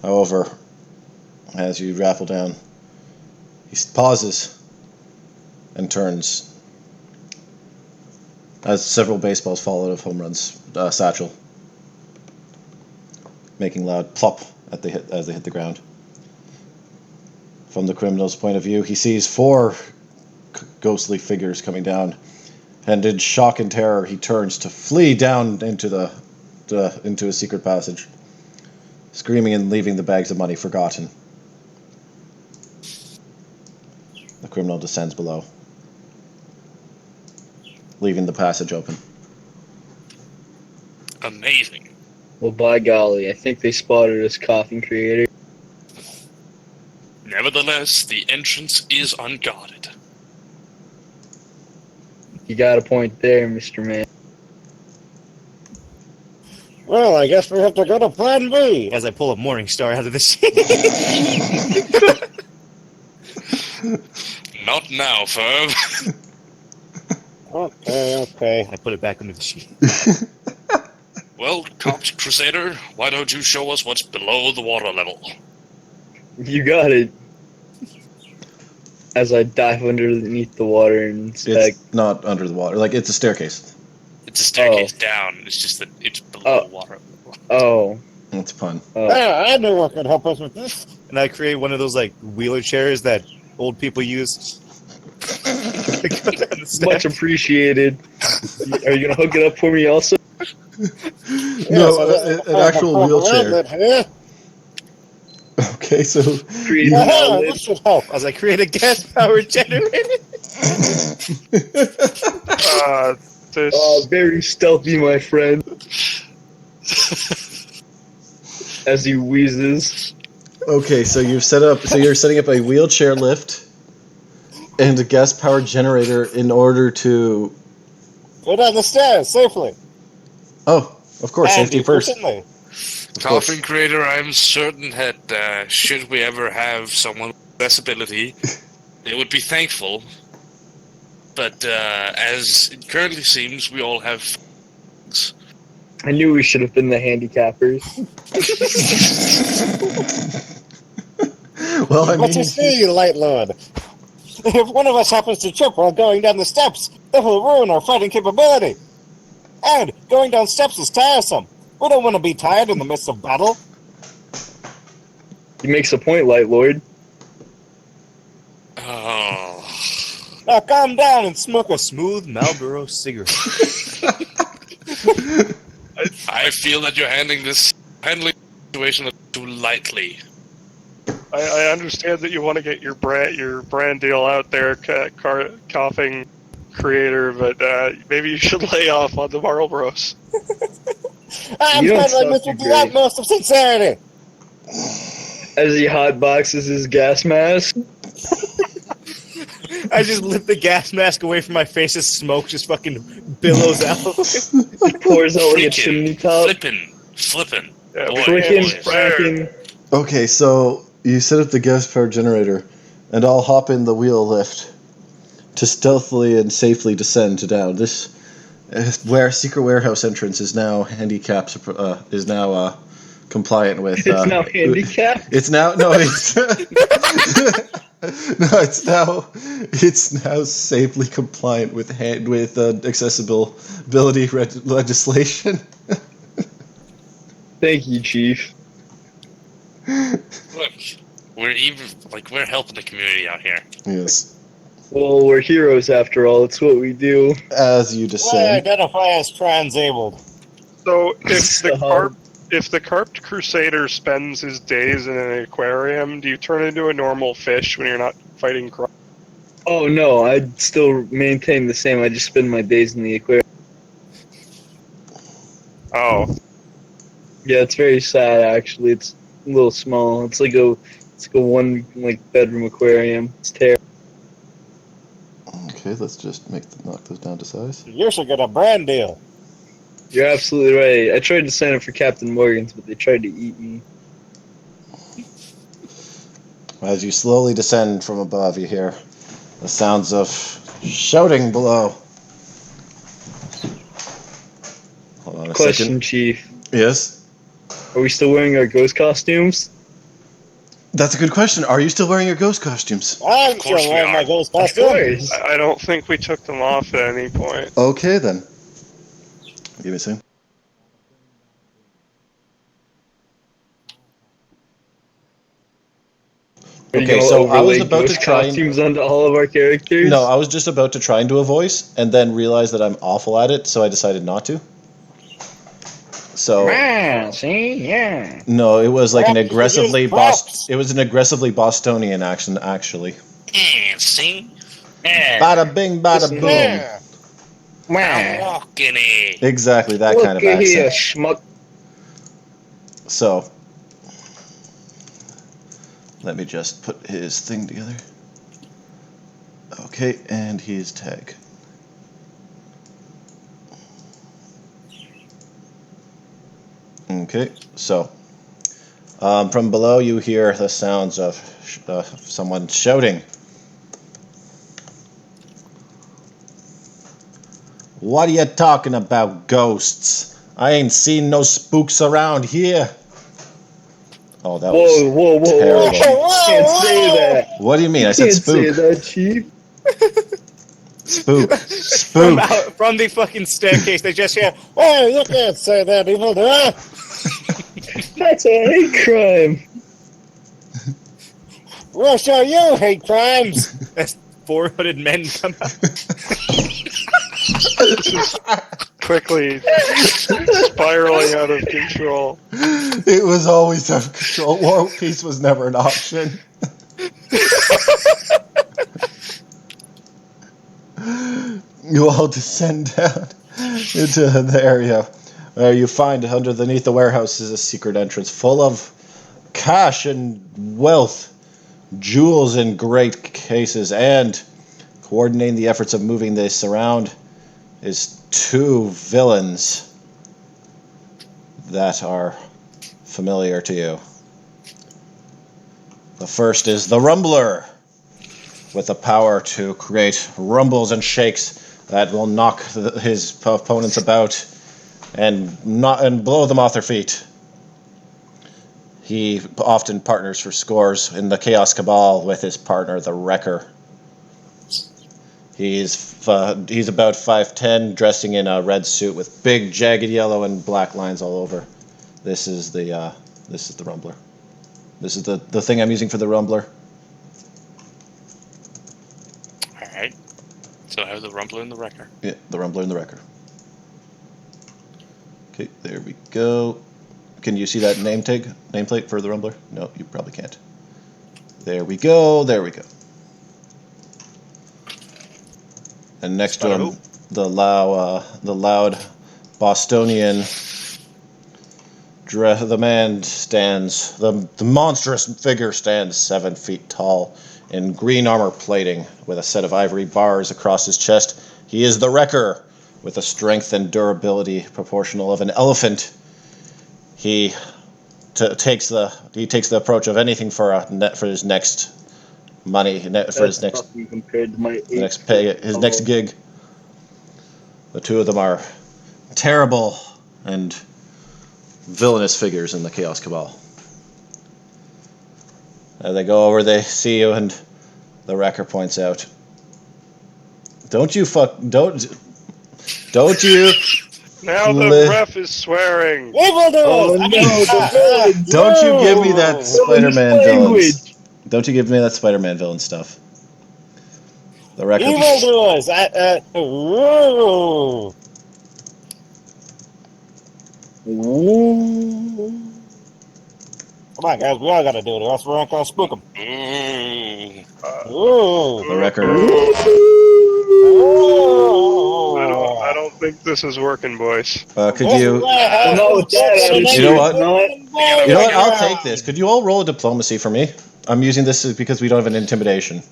However, as you rappel down, he pauses and turns as several baseballs fall out of home run's satchel, making loud plop as they hit the ground. From the criminal's point of view, he sees 4 ghostly figures coming down, and in shock and terror, he turns to flee down into into a secret passage, screaming and leaving the bags of money forgotten. The criminal descends below, leaving the passage open. Amazing. Well, by golly, I think they spotted us, Coffin Creator. Nevertheless, the entrance is unguarded. You got a point there, Mr. Man. Well, I guess we have to go to Plan B. As I pull a Morning Star out of the sheet. Not now, Ferb. Okay. I put it back under the sheet. Well, Copt Crusader, why don't you show us what's below the water level? You got it. As I dive underneath the water and inspect. It's not under the water. Like, it's a staircase. It's a staircase down. It's just that it's below water. Oh. That's a pun. I knew what could help us with this. And I create one of those like wheeler chairs that old people use. Much appreciated. Are you gonna hook it up for me also? No, an actual wheelchair. Okay, so This should help. As I create a gas powered generator. Very stealthy, my friend. As he wheezes. okay, so you're setting up a wheelchair lift and a gas powered generator in order to Go down the stairs safely. Oh, of course, And safety first. efficiently. Coffin Creator, I'm certain that should we ever have someone with accessibility, they would be thankful. But as it currently seems, we all have. I knew we should have been the handicappers. Well, I But you mean, see, Light Lord, if one of us happens to trip while going down the steps, that will ruin our fighting capability. And going down steps is tiresome. We don't want to be tired in the midst of battle. He makes a point, Light Lord. Oh. Now calm down and smoke a smooth Marlboro cigarette. I feel that you're handling the situation too lightly. I understand that you want to get your brand deal out there, Coughing Creator, but maybe you should lay off on the Marlboros. I'm You don't handling this sound with too the great. utmost of sincerity. As he hotboxes his gas mask. I just lift the gas mask away from my face as smoke just fucking billows out. Pours out like a chimney top. Flippin'. Yeah, Boy, Frickin', boy. fracking. okay, so you set up the gas powered generator, and I'll hop in the wheel lift to stealthily and safely descend down. This secret warehouse entrance is now compliant with. It's now handicapped. It's now no, it's no, it's now safely compliant with accessibility legislation. Thank you, Chief. Look, we're helping the community out here. Yes, Well, we're heroes after all. It's what we do. as you I descend. identify as transabled. So So- if the Carped Crusader spends his days in an aquarium, do you turn into a normal fish when you're not fighting crime? Oh no, I'd still maintain the same. I just spend my days in the aquarium. Oh, Yeah, it's very sad actually. It's a little small. It's like a one bedroom aquarium. It's terrible. Okay, let's just knock those down to size. You should get a brand deal. You're absolutely right. I tried to sign up for Captain Morgan's, but they tried to eat me. As you slowly descend from above, you hear the sounds of shouting below. Hold on a Question, second. Chief. Yes? Are we still wearing our ghost costumes? That's a good question. Are you still wearing your ghost costumes? I'm Of course still we wearing are. my ghost Of costume. course. I don't think we took them off at any point. Okay, then. Give me a second. Okay, so I was about to try costumes onto all of our characters. No, I was just about to try and do a voice, and then realized that I'm awful at it, so I decided not to. So See, yeah. no, it was like an Props, aggressively props. It was an aggressively Bostonian accent, actually. See? Bada bing, bada boom. Yeah. I'm Wow. walking it. Exactly that kind of Look at here, accent. schmuck. So let me just put his thing together. Okay, and his tag. Okay, so from below you hear the sounds of someone shouting. What are you talking about, ghosts? I ain't seen no spooks around here. Oh, that was Whoa, terrible. You can't say that. What do you mean? I You said can't say spook. that, Chief. Spook. From, Spook. from the fucking staircase, they just hear, Oh, you can't say that, evil doer. That's a hate crime. We'll show you hate crimes. as 400 men come out. Quickly spiraling out of control. It was always out of control. War peace was never an option. You all descend down into the area where you find underneath the warehouse is a secret entrance full of cash and wealth, jewels in great cases, and coordinating the efforts of moving this around is two villains that are familiar to you. The first is the Rumbler, with the power to create rumbles and shakes that will knock his opponents about and blow them off their feet. He often partners for scores in the Chaos Cabal with his partner, the Wrecker. He's about 5'10", dressing in a red suit with big, jagged yellow and black lines all over. This is the Rumbler. This is the thing I'm using for the Rumbler. Alright. So I have the Rumbler and the Wrecker. Yeah, the Rumbler and the Wrecker. Okay, there we go. Can you see that nameplate for the Rumbler? No, you probably can't. There we go. There we go. And next to him, the loud Bostonian. The man stands. The monstrous figure stands 7 feet tall in green armor plating with a set of ivory bars across his chest. He is the Wrecker, with a strength and durability proportional of an elephant. He takes the approach of anything for his next money, for his next compared to my next pay, his next gig. The two of them are terrible and villainous figures in the Chaos Cabal. As they go over, they see you, and the Wrecker points out, Don't you. Now the ref is swearing. Evil doer. Oh no, the villains. Don't you give me that Spider-Man language. villains. Don't you give me that Spider-Man villain stuff. The Wrecker. Evil doers. Come on, guys. We all gotta do it, or else we're not gonna spook them. The Wrecker. I don't think this is working, boys. Could you? No, Dad, You know what? Not. You know what? I'll take this. Could you all roll a diplomacy for me? I'm using this because we don't have an intimidation.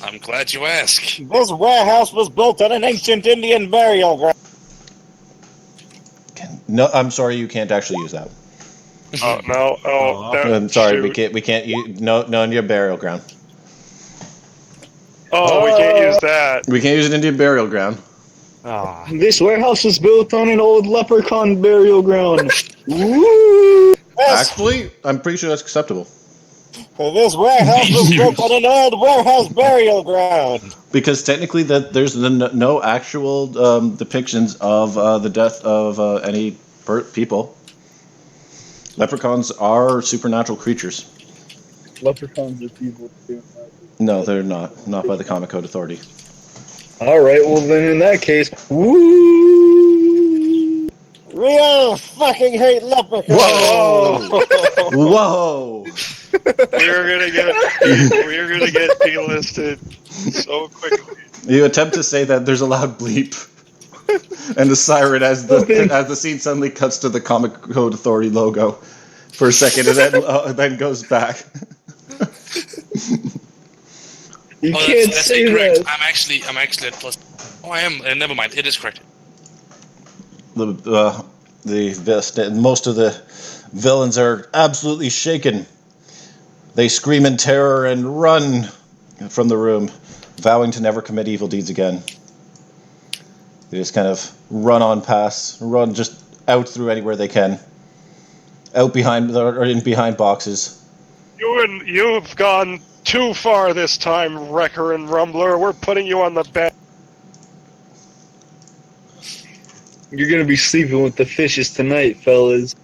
I'm glad you asked. This warehouse was built on an ancient Indian burial ground. No, I'm sorry, you can't actually use that. Oh no! Oh, I'm sorry, shoot. we can't use no in your burial ground. Oh, we can't use that. We can't use it in your burial ground. Ah, This warehouse was built on an old leprechaun burial ground. Woo! Actually, I'm pretty sure that's acceptable. This warehouse was built on an old warehouse burial ground. Because technically, there's no actual depictions of the death of any people. Leprechauns are supernatural creatures. Leprechauns are people too. No, they're not. Not by the Comic Code Authority. Alright, well then in that case, woo! We all fucking hate leprechauns. Whoa! Whoa! We're gonna get delisted so quickly. You attempt to say that there's a loud bleep and the siren as the scene suddenly cuts to the Comic Code Authority logo for a second, and then goes back. You can't that's say incorrect. that. I'm actually at plus. Oh, I am. Never mind. It is correct. Most of the villains are absolutely shaken. They scream in terror and run from the room, vowing to never commit evil deeds again. They just kind of run just out through anywhere they can, out behind or in behind boxes. You've gone too far this time, Wrecker and Rumbler. We're putting you on the bed. You're gonna be sleeping with the fishes tonight, fellas.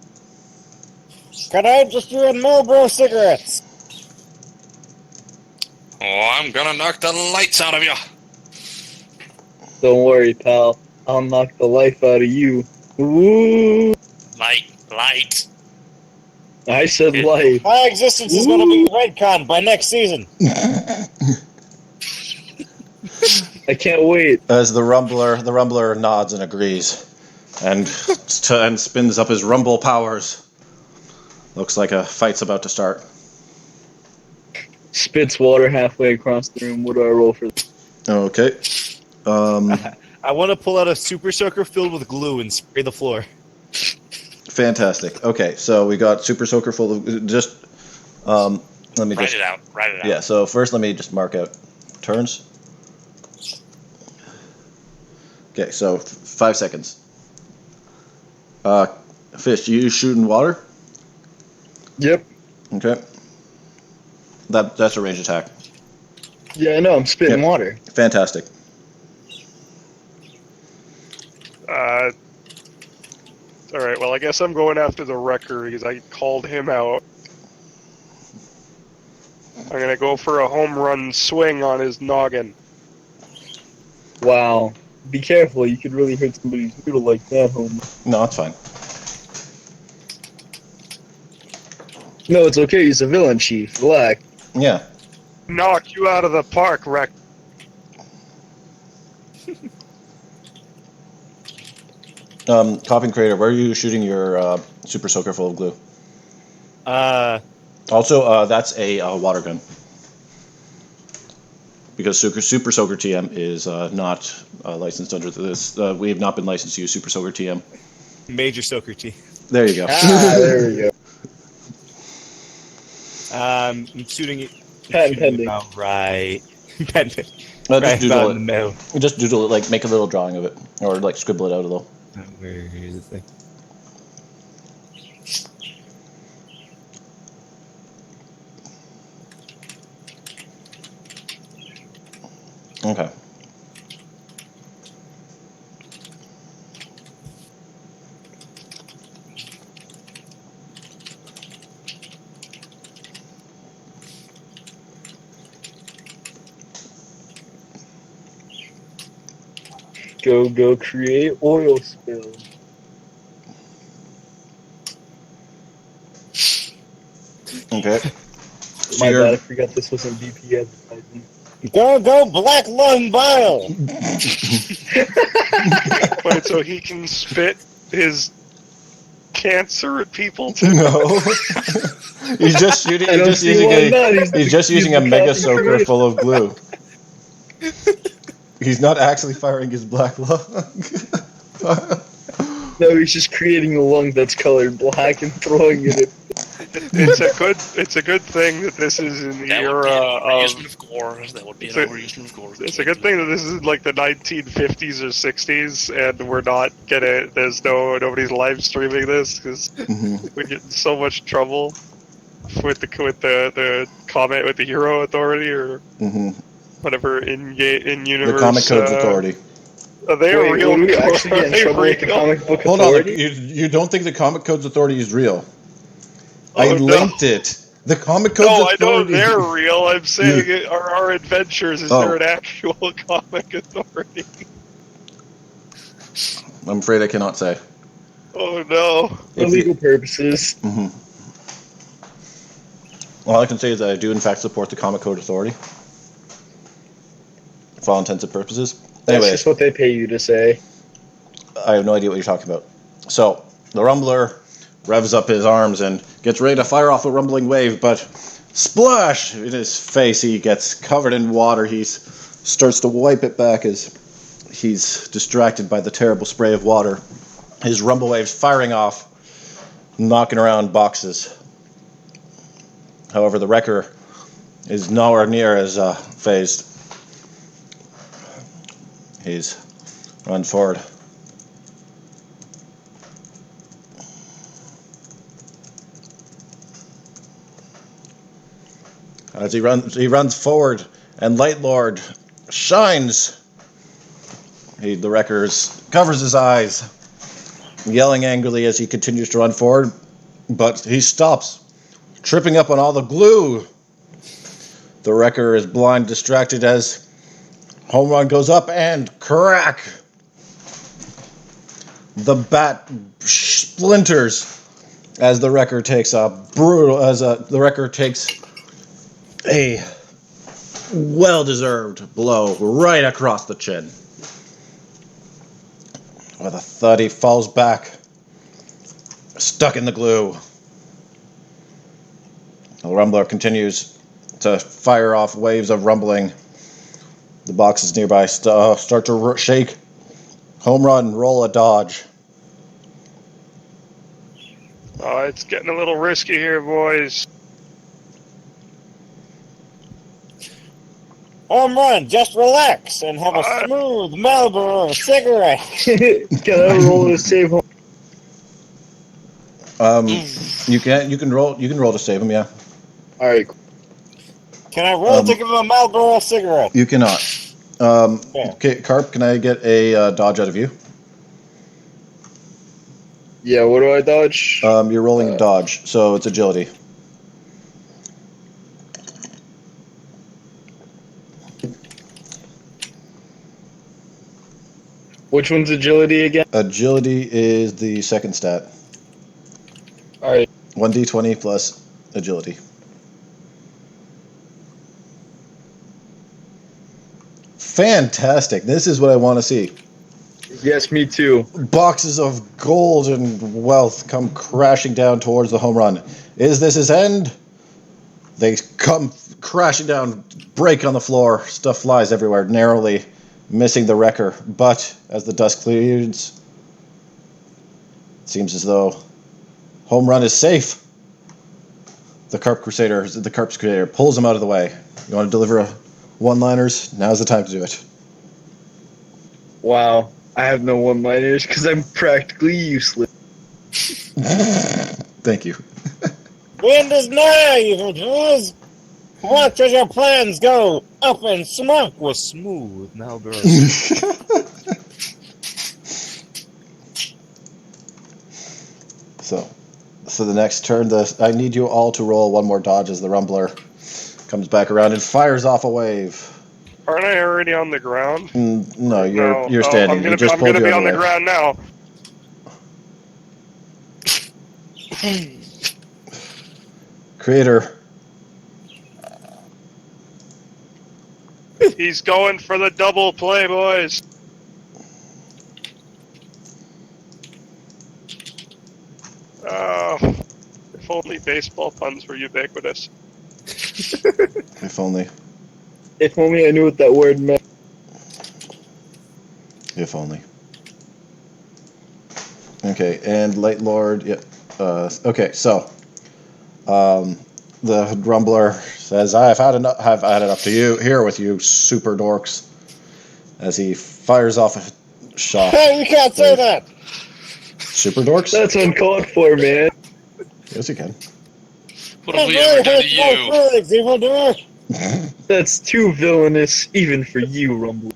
Can I just do Marlboro cigarettes? Oh, I'm gonna knock the lights out of you. Don't worry, pal. I'll knock the life out of you. Woo! Light. I said life. My existence is going to be retconned by next season. I can't wait. As the rumbler nods and agrees, and spins up his rumble powers. Looks like a fight's about to start. Spits water halfway across the room. What do I roll for this? Okay. I want to pull out a super soaker filled with glue and spray the floor. Fantastic. Okay, so we got Super Soaker full of just. Let me Write just. it out. Yeah. So first, let me just mark out turns. Okay, so 5 seconds. Fish, you shoot in water. Yep. Okay. That's a range attack. Yeah, I know. I'm spitting Yep. water. Fantastic. Alright, well, I guess I'm going after the Wrecker because I called him out. I'm gonna go for a home run swing on his noggin. Wow. Be careful. You could really hurt somebody's noodle like that, home. No, it's fine. No, it's okay. He's a villain, Chief. Relax. Yeah. Knock you out of the park, Wrecker. Copying Creator, where are you shooting your Super Soaker full of glue? Also, that's a water gun. Because Super Soaker TM is not licensed under this. We have not been licensed to use Super Soaker TM. Major soaker tea. There you go. There we go. I'm shooting it. Patent pending. About right. Patent. Just Right doodle about it. in the middle. Just doodle it, like make a little drawing of it, or like scribble it out a little. Where is the thing? Okay. Go create oil spill. Okay. My bad, I forgot this wasn't BP advertising. Go Black Lung Bile. Wait, so he can spit his cancer at people too? No. He's just shooting. I don't He's just see using why not. He's just using a the mega copy soaker creator. full of glue. He's not actually firing his black lung. No, he's just creating a lung that's colored black and throwing it at... It's a good thing that this is in the That would era be an of. overusement of gore. That would be an So- overusement of gore. It's a good thing that this is like the 1950s or 60s, and we're not nobody's live streaming this because Mhm. we get in so much trouble. with the comment with the hero authority or whatever in universe. The Comic Codes Authority. Are they Wait, real? would we actually get Are in they trouble with the real? comic book Hold on, authority? you don't think the Comic Codes Authority is real? Oh, I no. linked it. The Comic Codes No, I know Authority. they're real. I'm saying our adventures. Is there an actual comic authority? I'm afraid I cannot say. Oh no! For legal purposes. All I can say is that I do in fact support the Comic Code Authority. For all intents and purposes. That's Anyway, just what they pay you to say. I have no idea what you're talking about. So, the Rumbler revs up his arms and gets ready to fire off a rumbling wave, but splash in his face. He gets covered in water. He starts to wipe it back as he's distracted by the terrible spray of water. His rumble waves firing off, knocking around boxes. However, the Wrecker is nowhere near as phased. He's run forward. As he runs forward, and Light Lord shines. The Wrecker covers his eyes, yelling angrily as he continues to run forward, but he stops, tripping up on all the glue. The Wrecker is blind, distracted as home run goes up and crack. The bat splinters as the Wrecker takes a well-deserved blow right across the chin. With a thud, he falls back, stuck in the glue. The Rumbler continues to fire off waves of rumbling. The boxes nearby start to shake. Home run, roll a dodge. Oh, it's getting a little risky here, boys. Home run, just relax and have a smooth Marlboro cigarette. Can I roll to save home? You can roll to save him, yeah. Alright. Can I roll to give him a Marlboro cigarette? You cannot. Okay, Carp, can I get a dodge out of you? Yeah, what do I dodge? You're rolling dodge, so it's agility. Which one's agility again? Agility is the second stat. Alright. 1d20 plus agility. Fantastic. This is what I want to see. Yes, me too. Boxes of gold and wealth come crashing down towards the home run. Is this his end? They come crashing down, break on the floor. Stuff flies everywhere, narrowly missing the Wrecker. But as the dust clears, it seems as though home run is safe. The Carp Crusader pulls him out of the way. You want to deliver one-liners? Now's the time to do it. Wow. I have no one-liners because I'm practically useless. Thank you. Wind is nigh, you Jews. Watch as your plans go up in smoke with Smooth Marlboro. So the next turn, I need you all to roll one more dodge as the Rumbler comes back around and fires off a wave. Aren't I already on the ground? No, you're standing. I'm gonna, You just I'm gonna pulled be your on the other way. ground now. Creator. He's going for the double play, boys. Oh, if only baseball puns were ubiquitous. If only. If only I knew what that word meant. If only. Okay, and Light Lord. Yep. Okay, so the Rumbler says, "I've had enough. Have had it up to you here with you, super dorks." As he fires off a shot. Hey, you can't say that! Super dorks? That's uncalled for, man. Yes, you can. What have we ever done to you? Evildoer. That's too villainous, even for you, Rumble.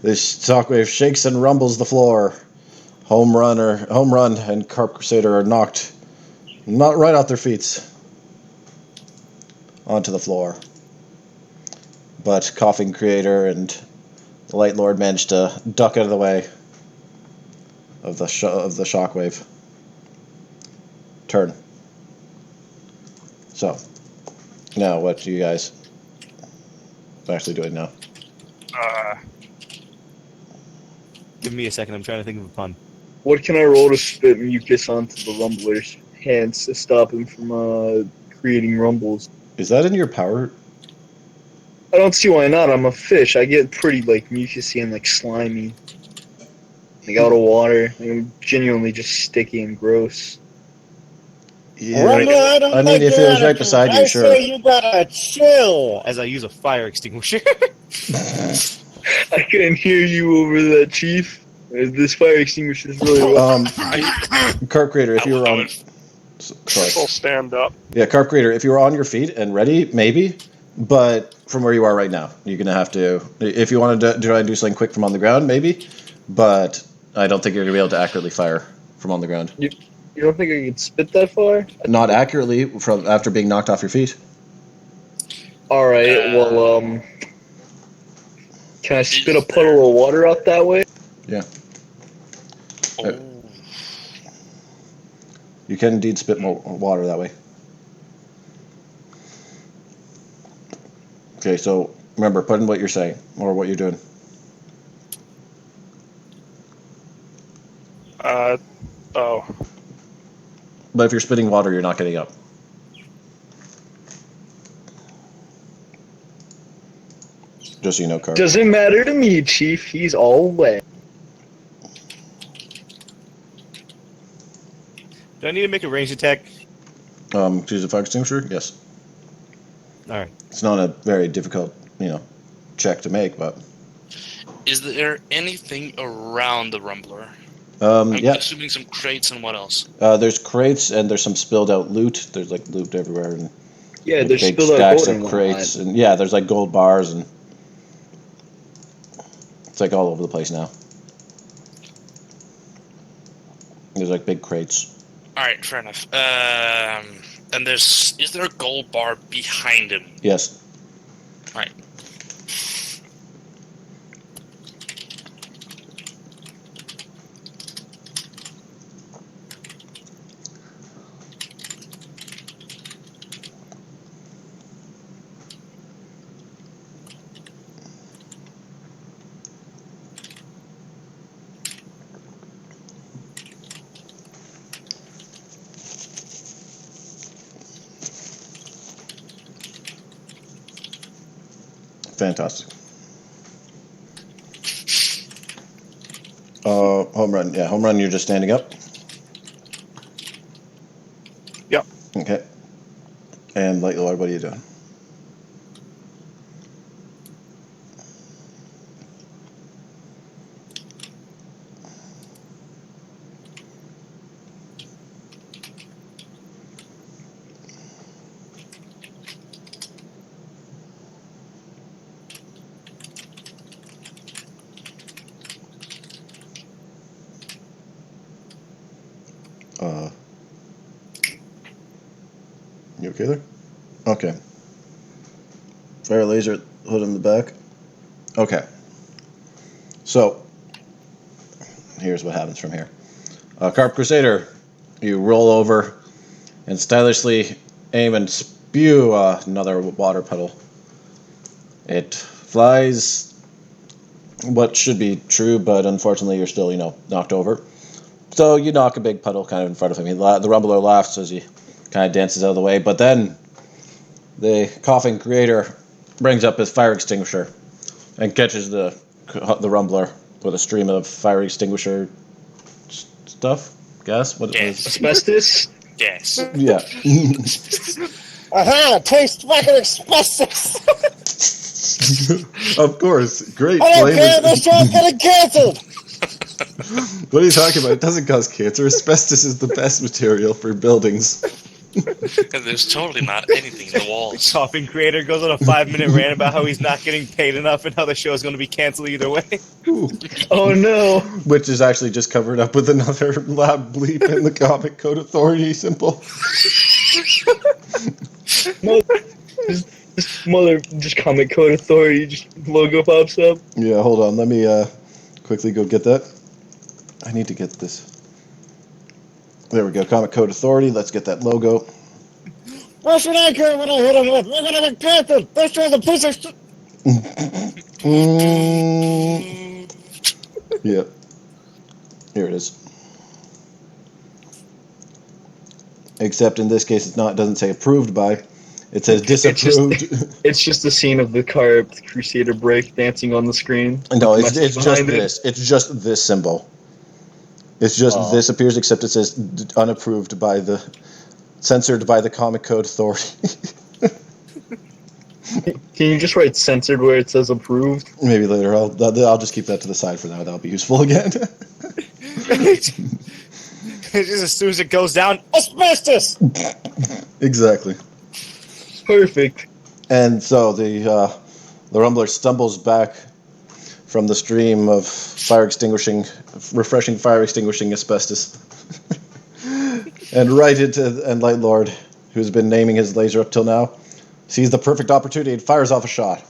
This shockwave shakes and rumbles the floor. Home Run and Carp Crusader are knocked not right off their feet onto the floor. But Coughing Creator and the Light Lord managed to duck out of the way of the shockwave. Turn. So, now what do you guys actually doing now? Give me a second. I'm trying to think of a pun. What can I roll to spit mucus onto the Rumbler's hands to stop him from creating rumbles? Is that in your power? I don't see why not. I'm a fish. I get pretty mucusy and slimy. Out of water. I'm genuinely just sticky and gross. Yeah. Rumbler, I don't I mean, like if your it was right attitude. beside you, I sure. say you gotta chill. As I use a fire extinguisher. I couldn't hear you over that, Chief. This fire extinguisher is really loud. Carp Creator, if you were on... Sorry. I'll stand up. Yeah, Carp Creator, if you were on your feet and ready, maybe. But from where you are right now, you're going to have to... If you wanted to try and do something quick from on the ground, maybe. But I don't think you're going to be able to accurately fire from on the ground. You don't think I could spit that far? Not accurately from after being knocked off your feet. Alright, well, can I spit a puddle of water out that way? Yeah. Oh. You can indeed spit more water that way. Okay, so remember, put in what you're saying, or what you're doing. Oh. But if you're spitting water, you're not getting up. Just so you know, Carp. Doesn't matter to me, Chief. He's all wet. Do I need to make a ranged attack? Choose a fire extinguisher? Yes. Alright. It's not a very difficult, check to make, but... Is there anything around the Rumbler? I'm I'm assuming some crates and what else? There's crates and there's some spilled out loot. There's loot everywhere and Yeah, there's big spilled out stacks gold of and crates whatnot. and there's gold bars and it's all over the place now. There's big crates. Alright, fair enough. And is there a gold bar behind him? Yes. Alright. Fantastic. Home run. Yeah, home run, you're just standing up? Yep. Okay. And Light Lord, what are you doing? You okay there? Okay. Fire laser hood in the back. Okay. So, here's what happens from here. Carp Crusader, you roll over and stylishly aim and spew another water puddle. It flies what should be true, but unfortunately you're still, knocked over. So you knock a big puddle kind of in front of him. The Rumbler laughs as he kind of dances out of the way, but then the Coughing Creator brings up his fire extinguisher and catches the Rumbler with a stream of fire extinguisher stuff? Gas? What Gas. Asbestos? Yes. Yeah. Aha! Taste fucking asbestos! Of course. Great. I don't Blame care, it. this show's getting cancelled! What are you talking about? It doesn't cause cancer. Asbestos is the best material for buildings. And there's totally not anything in the The walls. coughing creator goes on a 5-minute rant about how he's not getting paid enough and how the show is going to be canceled either way. Ooh. Oh no! Which is actually just covered up with another loud bleep in the Comic Code Authority symbol. Just Comic Code Authority, just logo pops up. Yeah, hold on. Let me quickly go get that. I need to get this. There we go. Comic Code Authority. Let's get that logo. What should I care what I hit him with? We're gonna make Panther! This guy's a piece of shit! Yeah. Here it is. Except in this case, it doesn't say approved by. It says disapproved. It's just a scene of the carved Crusader break dancing on the screen. No, it's Message just behind it. this. It's just this symbol. It's just this appears, except it says unapproved by the, censored by the Comic Code Authority. Can you just write censored where it says approved? Maybe later. I'll just keep that to the side for now. That'll be useful again. Just as soon as it goes down, asbestos! Exactly. Perfect. And so the Rumbler stumbles back from the stream of refreshing fire extinguishing asbestos, and Light Lord, who's been naming his laser up till now, sees the perfect opportunity and fires off a shot.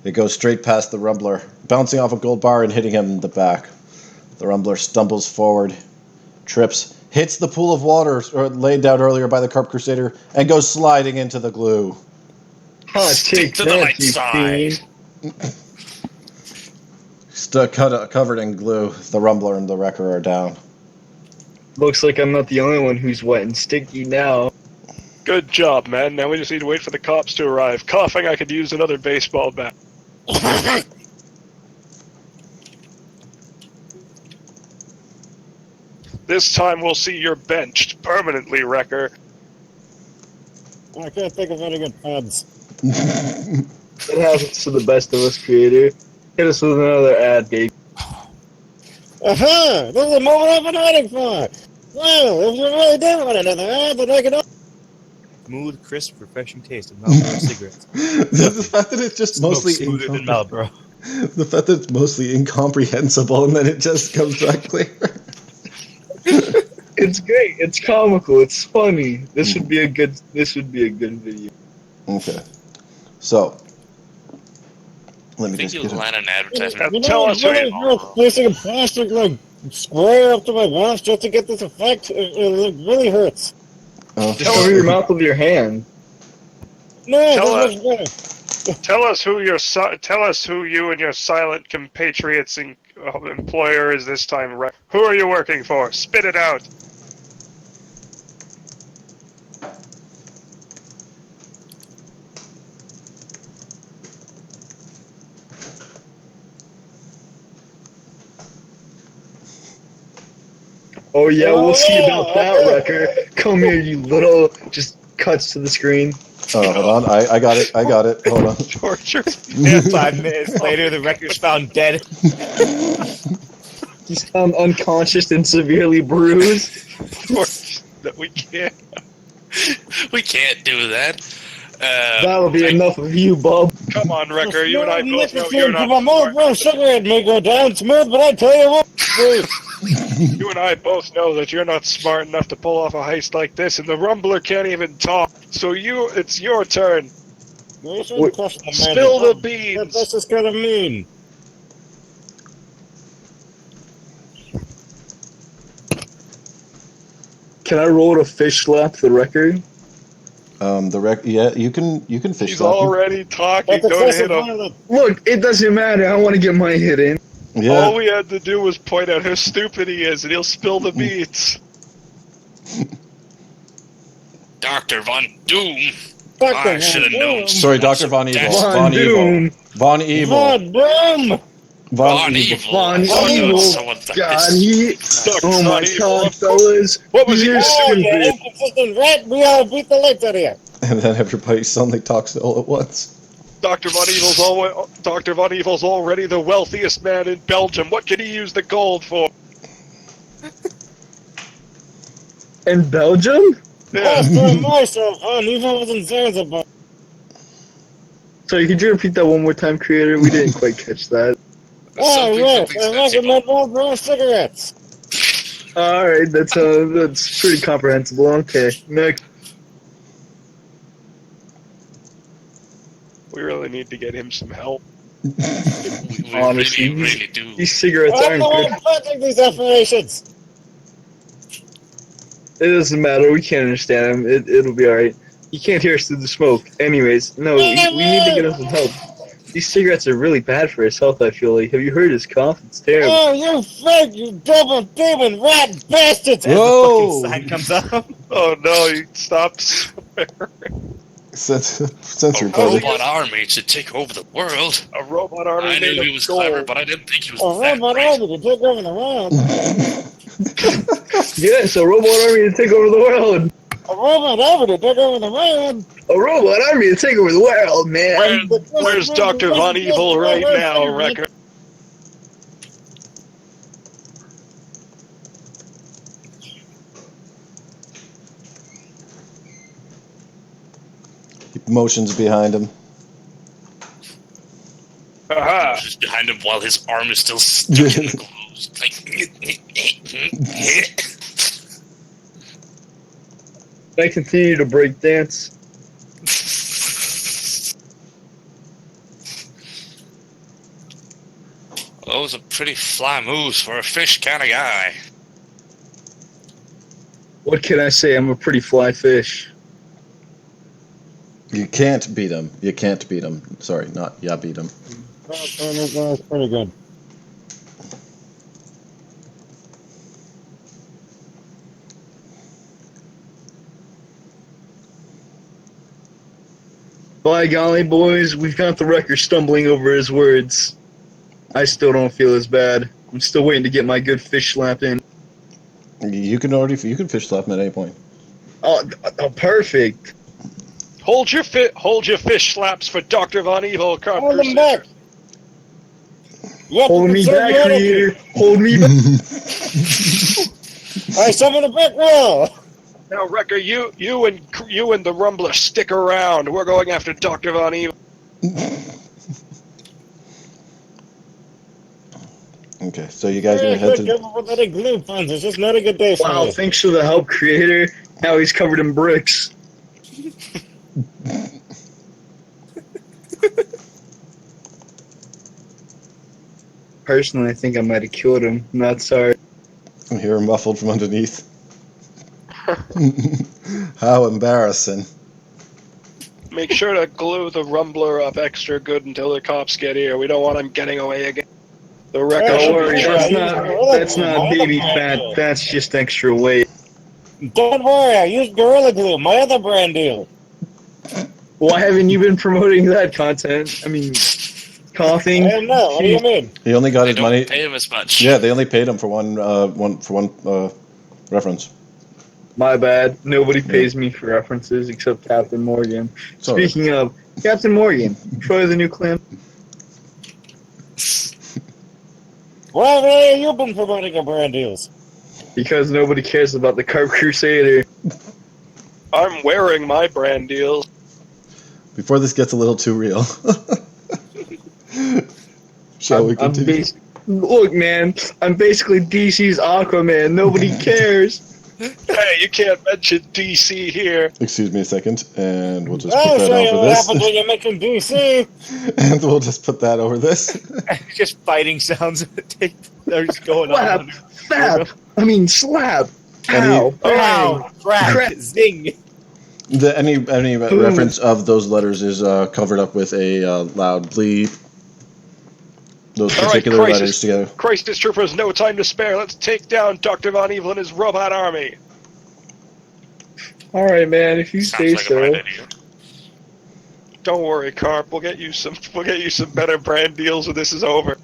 It goes straight past the Rumbler, bouncing off a gold bar and hitting him in the back. The Rumbler stumbles forward, trips, hits the pool of water laid down earlier by the Carp Crusader, and goes sliding into the glue. Stick to the light side. Covered in glue, the Rumbler and the Wrecker are down. Looks like I'm not the only one who's wet and sticky now. Good job, man. Now we just need to wait for the cops to arrive. Coughing, I could use another baseball bat. This time we'll see you're benched permanently, Wrecker. I can't think of any good puns. It happens to the best of us, creator. Hit us with another ad, baby. Aha! This is the moment I've been waiting for! Well, if you really do want another ad, then I can... Smooth, crisp, refreshing taste of Marlboro cigarettes. The fact that it's just mostly smoother than Marlboro. The fact that it's mostly incomprehensible and then it just comes back clear. It's great. It's comical. It's funny. This would be a good video. Okay. So, let I me think just you'll get it. land an advertisement. Now tell us who really you placing a plastic like square up to my mouth just to get this effect. It really hurts. Just cover your mouth with your hand. No, Tell this looks better. Tell us who you and your silent compatriots employer is this time. Who are you working for? Spit it out. Oh yeah, we'll see about that, Wrecker. Come here, you little... Just cuts to the screen. Oh, hold on. I got it. Hold on. Torture. And 5 minutes later, the Wrecker's found dead. He's found unconscious and severely bruised. That we can't. We can't do that. That'll be enough of you, Bob. Come on, Wrecker. You and I both know you're you're not my Marlboro smart. cigarette may go down smooth, but I tell you what, You and I both know that you're not smart enough to pull off a heist like this, and the Rumbler can't even talk. So it's your turn. you shouldn't question the man. Spill the beans. That's just kind of mean. Can I roll to fish slap the Wrecker? Yeah, you can fish He's slap him. already talking. That's Don't hit excessive him. violence. Look, it doesn't matter. I want to get my hit in. Yeah. All we had to do was point out how stupid he is, and he'll spill the beans. Dr. Von Doom. Dr. I should have known. Sorry, Dr. Von Evil. That's Von Doom. Von Evil. Von Doom! Von Evil. Von Oh, no, Evil. someone's like God, this. oh my Von Evil. God, fellas. What was he You're doing? You stupid. inconsistent rat, we all beat the lights out of you. And then everybody suddenly talks all at once. Dr. Von Evil's already the wealthiest man in Belgium. What can he use the gold for? In Belgium? Last time myself, even wasn't Zanzibar. Sorry, could you repeat that one more time, creator? We didn't quite catch that. Oh, Something, yes, something I sensible. recommend Marlboro cigarettes. Alright, that's pretty comprehensible. Okay, next. We really need to get him some help. We Honestly, really do. These cigarettes I'm the aren't one good. planting these affirmations. It doesn't matter. We can't understand him. It'll be alright. He can't hear us through the smoke. Anyways, no, we need to get him some help. These cigarettes are really bad for his health, I feel like. Have you heard his cough? It's terrible. Oh, you fake, you double demon rat bastards! As the Whoa! fucking sign comes up. Oh no, he stopped swearing. Censored, A buddy. robot army to take over the world. A robot army I made knew of he was gold. clever, but I didn't think he was A that robot crazy. army to take over the world. Yes, a robot army to take over the world. A robot army to take over the world. A robot army to take over the world, man. Where's Dr. Von Evil right now, Wrecker? Motions behind him. Aha! Just behind him while his arm is still stuck in the gloves. I continue to break dance. Those are pretty fly moves for a fish kind of guy. What can I say? I'm a pretty fly fish. You can't beat him. You can't beat him. Sorry, not yeah, beat him. That's pretty good. By golly, boys, we've got the wrecker stumbling over his words. I still don't feel as bad. I'm still waiting to get my good fish slap in. You can fish slap him at any point. Oh, perfect. Hold your fish slaps for Dr. Von Evil. Hold them back. You have to Hold me conserve back, your energy. creator. Hold me back. I summon a brick wall. Now, Wrecker, you and the Rumbler stick around. We're going after Dr. Von Evil. Okay, so you guys gonna head to. Pathetic glue puns. It's just not a good day for Wow, me. thanks for the help, creator. Now he's covered in bricks. Personally, I think I might have killed him. I'm not sorry. I hear him muffled from underneath. How embarrassing. Make sure to glue the Rumbler up extra good until the cops get here. We don't want him getting away again. The Wrecker Oh, should Don't worry, be that's not baby fat. That's just extra weight. Don't worry, I used Gorilla Glue, my other brand deal. Why haven't you been promoting that content? I mean, coughing. I don't know. What do you mean? He only got They his don't money. pay him as much. Yeah, they only paid him for one reference. My bad. Nobody pays me for references except Captain Morgan. Sorry. Speaking of Captain Morgan, Troy the new clan. Why have you been promoting your brand deals? Because nobody cares about the Carp Crusader. I'm wearing my brand deals. Before this gets a little too real. Shall we continue? Look, man, I'm basically DC's Aquaman. Nobody cares. Hey, you can't mention DC here. Excuse me a second, and we'll just I'll put show you that over what happens this. when you mention DC. And we'll just put that over this. Just fighting sounds are just going Slap, on. slap. Pow, bang. Wow! Crack! Zing! Any reference of those letters is covered up with a loud bleep. Those All right, particular crisis. letters together. Crisis Troopers, no time to spare. Let's take down Dr. Von Evil and his robot army. All right, man. If you Sounds say like a so. bright idea. Don't worry, Carp. We'll get you some better brand deals when this is over.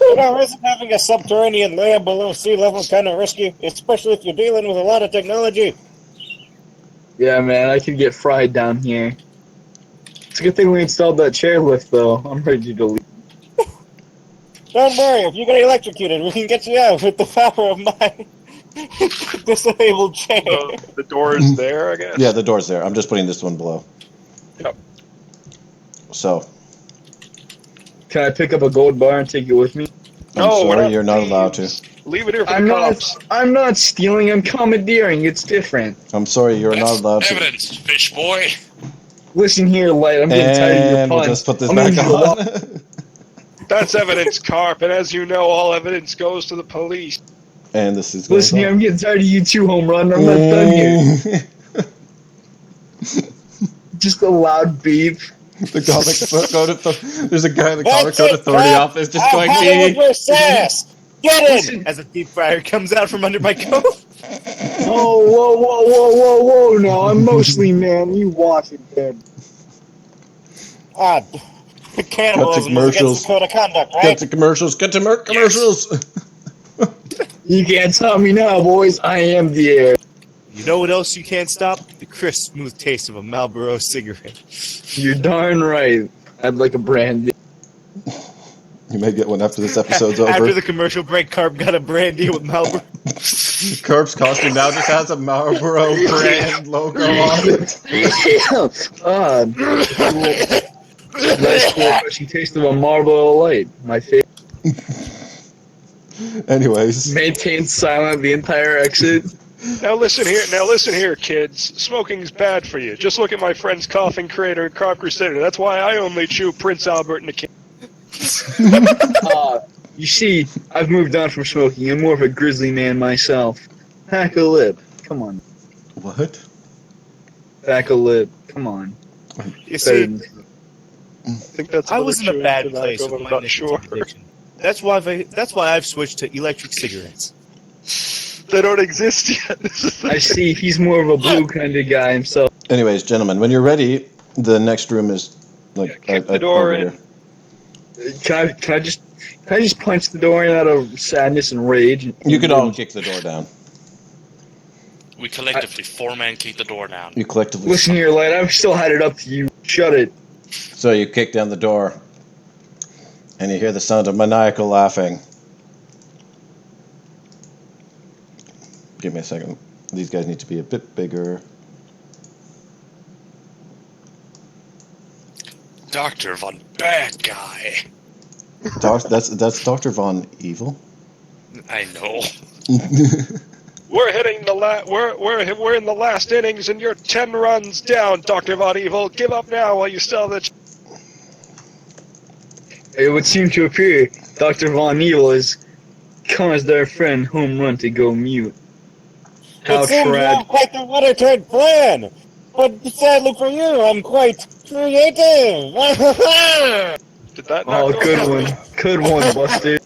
You know, isn't having a subterranean layer below sea level kind of risky? Especially if you're dealing with a lot of technology. Yeah, man, I could get fried down here. It's a good thing we installed that chairlift, though. I'm ready to leave. Don't worry, if you get electrocuted, we can get you out with the power of my Disabled chair. The door is there, I guess. Yeah, the door's there. I'm just putting this one below. Yep. So, Can I pick up a gold bar and take it with me? I'm No, we're sorry, you're not allowed to. thieves. Leave it here for the cops. I'm not stealing. I'm commandeering. It's different. I'm sorry, you're not That's allowed to. evidence, fish boy. Listen here, Light. I'm getting tired of your And we'll puns. just put this I'm back gonna use the on. That's evidence, Carp, and as you know, all evidence goes to the police. And this is going Listen here, on. I'm getting tired of you too, Home Run. I'm not done here. Just a loud beep. The comic code authority. There's a guy in the comic That's code it, authority Bob. office just going Have it with beep. your sass. Get in. As a deep fryer comes out from under my coat. Oh, whoa, whoa, whoa, whoa, whoa! No, I'm mostly man. You watch it, man. Cannibalism is commercials. against the code of conduct, Get right? to commercials. Get to commercials. You can't stop me now, boys. I am the air. You know what else you can't stop? The crisp, smooth taste of a Marlboro cigarette. You're darn right. I'd like a brandy. You may get one after this episode's over. After the commercial break, Carp got a brandy with Marlboro. Curb's costume now just has a Marlboro brand logo on it. Nice cool, refreshing taste of a Marlboro Light. My favorite. Anyways, Maintain silent the entire exit. Now listen here, kids. Smoking's bad for you. Just look at my friends Coughing Creator and Carp Crusader. That's why I only chew Prince Albert and the King. You see, I've moved on from smoking. I'm more of a grizzly man myself. Pack a lip. Come on. what? Pack a lip. Come on. You see, I think that's I was in a chewing bad tobacco, place but with I'm my not nicotine sure. addiction. That's why I've switched to electric cigarettes. They don't exist yet. I see. He's more of a blue kind of guy himself. Anyways, gentlemen, when you're ready, the next room is like Kick the door over in. here. Can I just punch the door in out of sadness and rage? You could all kick the door down. We collectively, four-man kick the door down. You collectively. Listen here, Light. I've still had it up to you. Shut it. So you kick down the door, and you hear the sound of maniacal laughing. Give me a second. These guys need to be a bit bigger. Dr. Von Bad Guy. That's Dr. Von Evil. I know. We're hitting the we're in the last innings, and you're 10 runs down, Dr. Von Evil. Give up now while you still have the. It would seem to appear Dr. Von Evil has caused our friend Home Run to go mute. How It seems you trad. have quite the watertight plan. But sadly for you, I'm quite creative. Did that not Oh, go good through? one. Good one, Buster.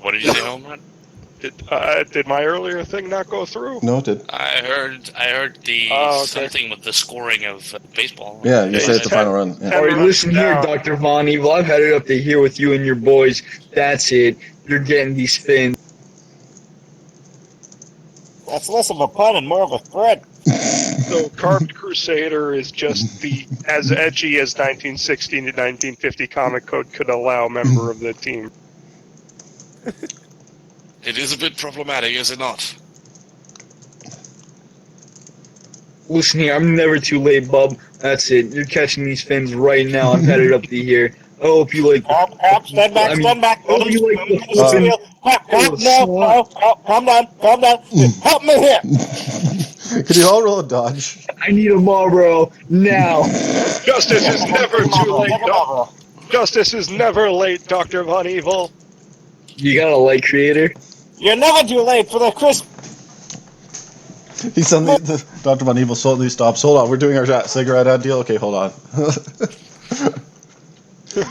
What did you say, Home Run? Did my earlier thing not go through? No, it did. I heard the Oh, okay. something with the scoring of baseball. Yeah, you Yeah, said it's the ten- final run. Yeah. ten- Alright, listen here, Down. Dr. Von Evil. I've had it up to here with you and your boys. That's it. You're getting these fins. That's less of a pun and more of a threat. So, Carved Crusader is just the as edgy as 1916 to 1950 comic code could allow a member of the team. It is a bit problematic, is it not? Listen here, I'm never too late, bub. That's it. You're catching these fins right now. I've had it up to here. I hope you like. Hop, stand back, I mean, stand back. oh, you like the Calm down, calm down. Help me here. Could you all roll a dodge? I need a Marlboro now. Justice is never too late. Justice is never late, Dr. Von Evil. You got a light creator? You're never too late for the crisp. He suddenly, Dr. Von Evil suddenly stops. Hold on, we're doing our cigarette ad deal. Okay, hold on.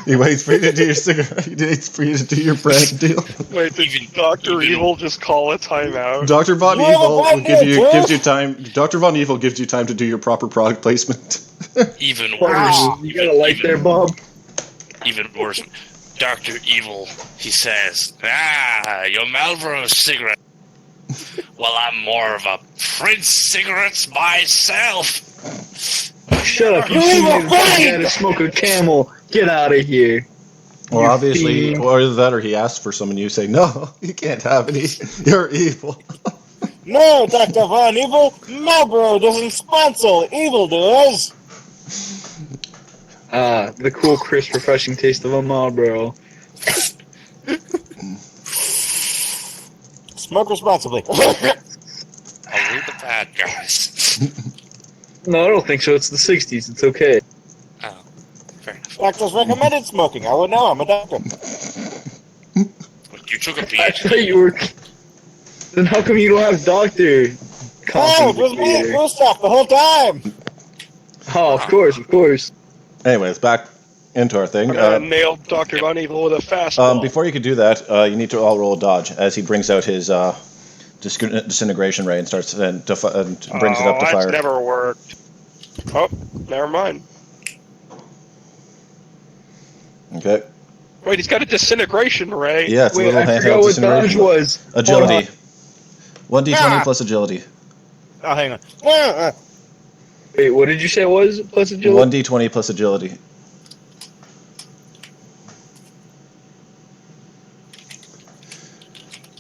He waits for you to do your cigarette. He waits for you to do your brand deal. Wait, did Dr. Evil just call a timeout? Dr. Von You have a Evil will brand give deal, you too? gives you time. Dr. Von Evil gives you time to do your proper product placement. Even worse. You got a light there, Bob? Even worse. Dr. Evil, he says, your Marlboro cigarette. Well, I'm more of a Prince cigarettes myself. Shut up, you see me gotta smoke a camel. Get out of here. Well, You obviously, fiend. or that, or he asked for some, and you say, "No, you can't have any. You're evil." No, Dr. Von Evil, Marlboro doesn't sponsor evildoers. The cool, crisp, refreshing taste of a Marlboro. Smoke responsibly. Only the bad guys. No, I don't think so. It's the 60s. It's okay. Oh, fair enough. Doctors recommended smoking. I would know. I'm a doctor. You took a I PhD. thought you were. Then how come you don't have doctor? Oh, it was me and Gustav the whole time. Oh, of course. Anyways, back into our thing. I'm gonna nail Dr. Von Evil with a fastball. Before you could do that, you need to all roll dodge as he brings out his disintegration ray and starts and brings it up to that's fire. never worked. Oh, never mind. Okay. Wait, he's got a disintegration ray. Yeah, it's a Wait, little I forgot handheld what dodge disintegration. was. Agility. 1d20 Ah. plus agility. Oh, hang on. Wait, what did you say it was? Plus agility? 1d20 plus agility.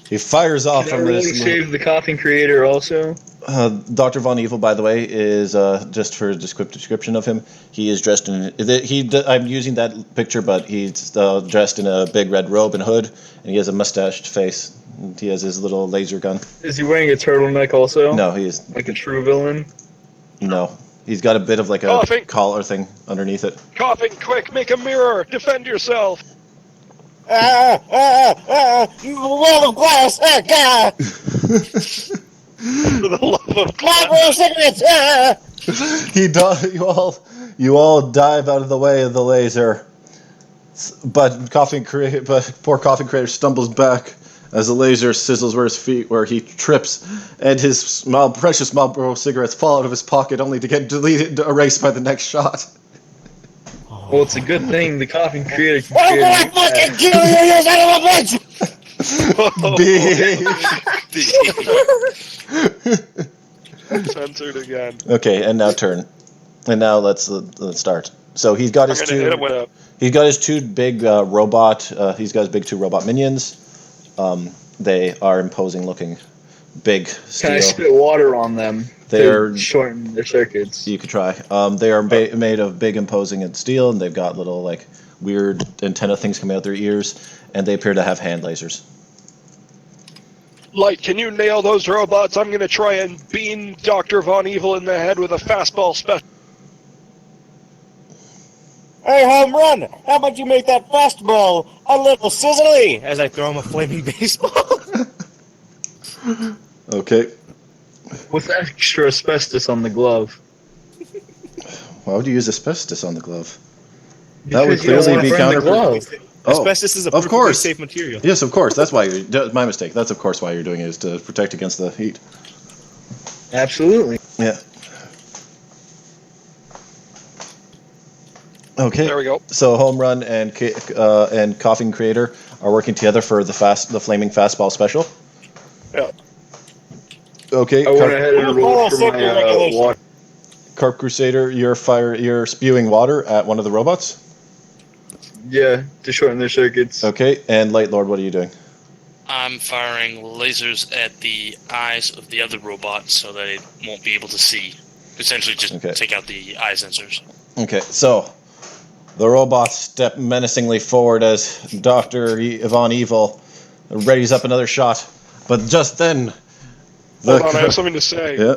He fires off Can I from really this. save the coughing creator also? Dr. Von Evil, by the way, is just for a description of him. He is dressed in. I'm using that picture, but he's dressed in a big red robe and hood, and he has a mustached face. And he has his little laser gun. Is he wearing a turtleneck also? No, he is. Like a true villain? No, he's got a bit of like a collar thing underneath it. Coughing, quick, make a mirror. Defend yourself. Wall of glass. God. For the love of God. Marlboro cigarettes. He died. You all dive out of the way of the laser. But poor Coughing Creator stumbles back as the laser sizzles where his feet, where he trips, and his precious Marlboro cigarettes fall out of his pocket, only to get erased by the next shot. Well, it's a good thing the coughing creator can I'm create gonna fucking kill you, you son of a bitch! Censored again. Okay, and now turn, and now let's start. So he's got his I'm gonna hit him with a. He's got his two big robot. He's got his big two robot minions. They are imposing looking, big steel. Can I spit water on them? They're to shorten their circuits. You could try. They are made of big imposing and steel, and they've got little like weird antenna things coming out their ears, and they appear to have hand lasers. Light, can you nail those robots? I'm gonna try and beam Dr. Von Evil in the head with a fastball special. Hey, home run! How about you make that fastball a little sizzly? As I throw him a flaming baseball. Okay. With extra asbestos on the glove. Why would you use asbestos on the glove? Because That would you don't clearly wanna be burn the counterproductive. glove. Asbestos is a of perfectly course. safe material. Yes, of course. That's why you're. My mistake. That's of course why you're doing it, is to protect against the heat. Absolutely. Yeah. Okay. There we go. So Home Run and Coughing Creator are working together for the flaming fastball special. Yeah. Okay. I went ahead and rolled for safety my regulation. water. Carp Crusader, you're spewing water at one of the robots. Yeah, to shorten their circuits. Okay, and Light Lord, what are you doing? I'm firing lasers at the eyes of the other robot so that it won't be able to see. Essentially, just take out the eye sensors. Okay, so the robots step menacingly forward as Dr. Von Evil readies up another shot. But just then... Hold on, I have something to say. Yeah.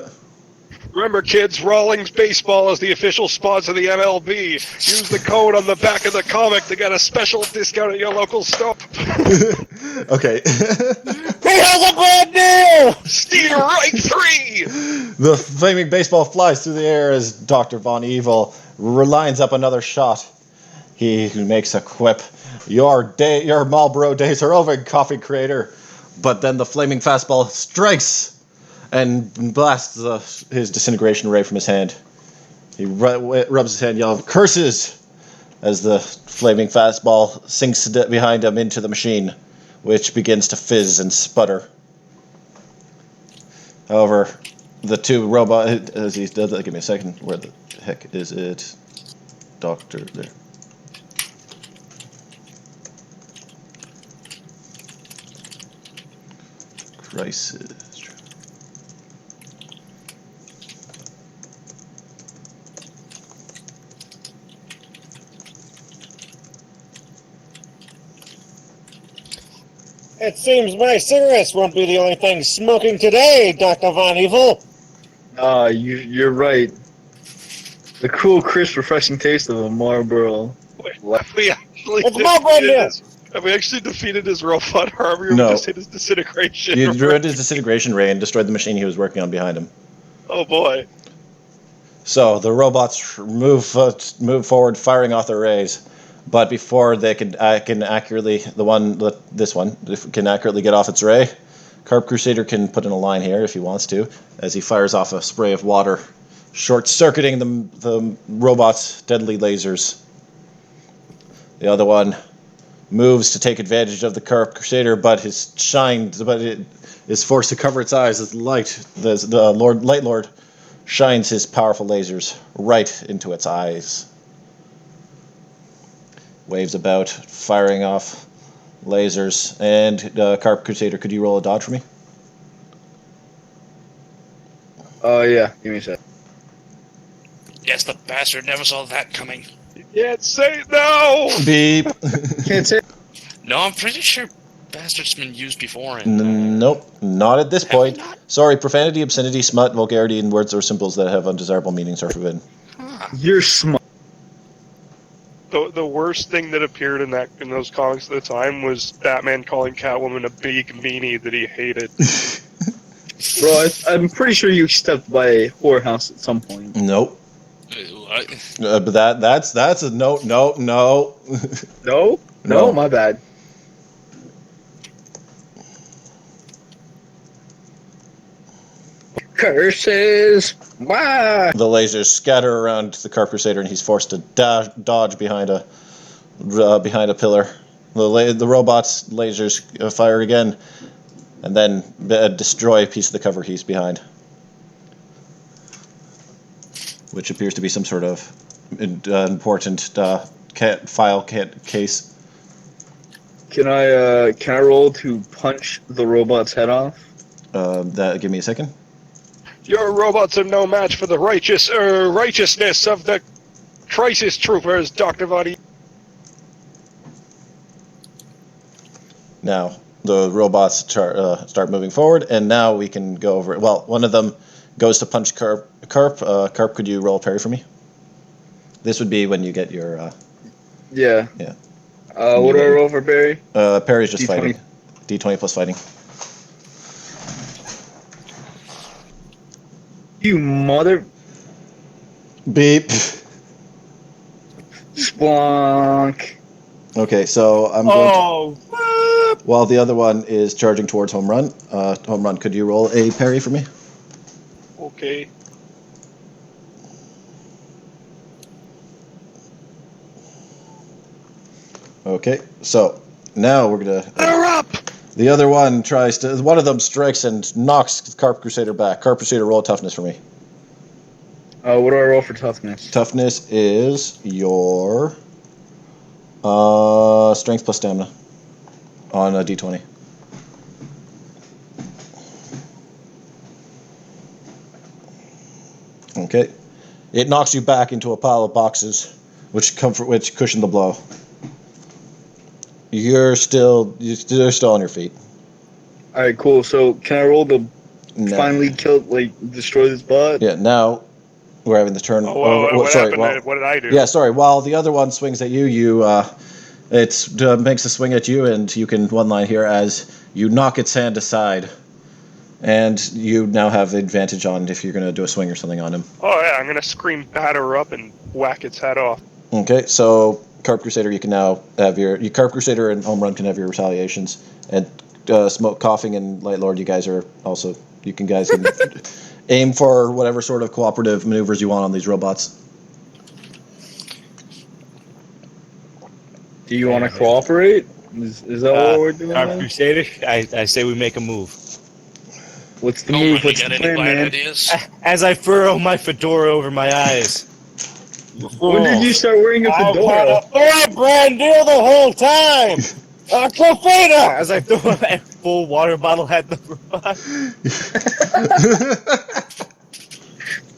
Remember, kids, Rawlings Baseball is the official sponsor of the MLB. Use the code on the back of the comic to get a special discount at your local store. Okay. He has a brand new! Steer right 3! The flaming baseball flies through the air as Dr. Von Evil lines up another shot. He makes a quip. Your Marlboro days are over, Coffee Creator. But then the flaming fastball strikes and blasts his disintegration ray from his hand. He rubs his hand, yelling curses as the flaming fastball sinks behind him into the machine, which begins to fizz and sputter. However, the two robots, as he does that, give me a second, where the heck is it? Doctor, there. crisis. It seems my cigarettes won't be the only thing smoking today, Dr. Von Evil. You're right. The cool, crisp, refreshing taste of a Marlboro. Have we actually It's my brand defeated new. have we actually defeated his robot army, or No. we just hit his disintegration? You ruined his disintegration ray and destroyed the machine he was working on behind him. Oh boy. So the robots move forward, firing off their rays. But before they can accurately, this one can accurately get off its ray, Carp Crusader can put in a line here if he wants to, as he fires off a spray of water, short-circuiting the robot's deadly lasers. The other one moves to take advantage of the Carp Crusader, but it is forced to cover its eyes as the Light Lord shines his powerful lasers right into its eyes. Waves about, firing off lasers. And Carp Crusader, could you roll a dodge for me? Yeah. Give me a sec. Yes, the bastard never saw that coming. You can't say no! Beep. Can't say. No, I'm pretty sure bastard's been used before. In, Nope, not at this Have point. we not? Sorry, profanity, obscenity, smut, vulgarity, and words or symbols that have undesirable meanings are forbidden. You're smart. The worst thing that appeared in those comics at the time was Batman calling Catwoman a big meanie that he hated. Bro, I'm pretty sure you stepped by a whorehouse at some point. Nope. What? But that's a no. No? No. No, my bad. Curses! Why? The lasers scatter around the Carp Crusader, and he's forced to dodge behind a pillar. The robot's lasers fire again, and then destroy a piece of the cover he's behind, which appears to be some sort of important case. Can I roll to punch the robot's head off? Give me a second. Your robots are no match for the righteousness of the crisis troopers, Dr. Vadi. Now the robots start moving forward, and now we can go over it. Well, one of them goes to punch Carp. Carp, could you roll a parry for me? This would be when you get your Yeah. Yeah. What do I roll for Barry? parry is just D20. fighting. D20 plus fighting. You mother... Beep. Splonk. Okay, so I'm going to... Oh, While the other one is charging towards home run, could you roll a parry for me? Okay. Okay, so now we're gonna. They're up! The other one tries to. One of them strikes and knocks Carp Crusader back. Carp Crusader, roll toughness for me. What do I roll for toughness? Toughness is your strength plus stamina on a d20. Okay, it knocks you back into a pile of boxes, which cushion the blow. You're still on your feet. All right, cool. So can I roll to No. finally destroy this bot? Yeah, now we're having the turn. Oh, well, what sorry, happened? What did I do? yeah, sorry. While the other one swings at you, it makes a swing at you, and you can one line here as you knock its hand aside, and you now have advantage on if you're going to do a swing or something on him. Oh yeah, I'm gonna scream batter up and whack its head off. Okay, so Carp Crusader, you can now have your Carp Crusader and Home Run can have your retaliations, and Smoke, Coughing, and Light Lord, you guys can aim for whatever sort of cooperative maneuvers you want on these robots. Do you want to cooperate? Is that what we're doing? our now? Crusader, I say we make a move. What's the Don't move? really What's get the any plan, bad man? ideas. As I furrow my fedora over my eyes. When did you start wearing a I've fedora? had a brand deal the whole time. Crusader! As I throw full water bottle at the robot.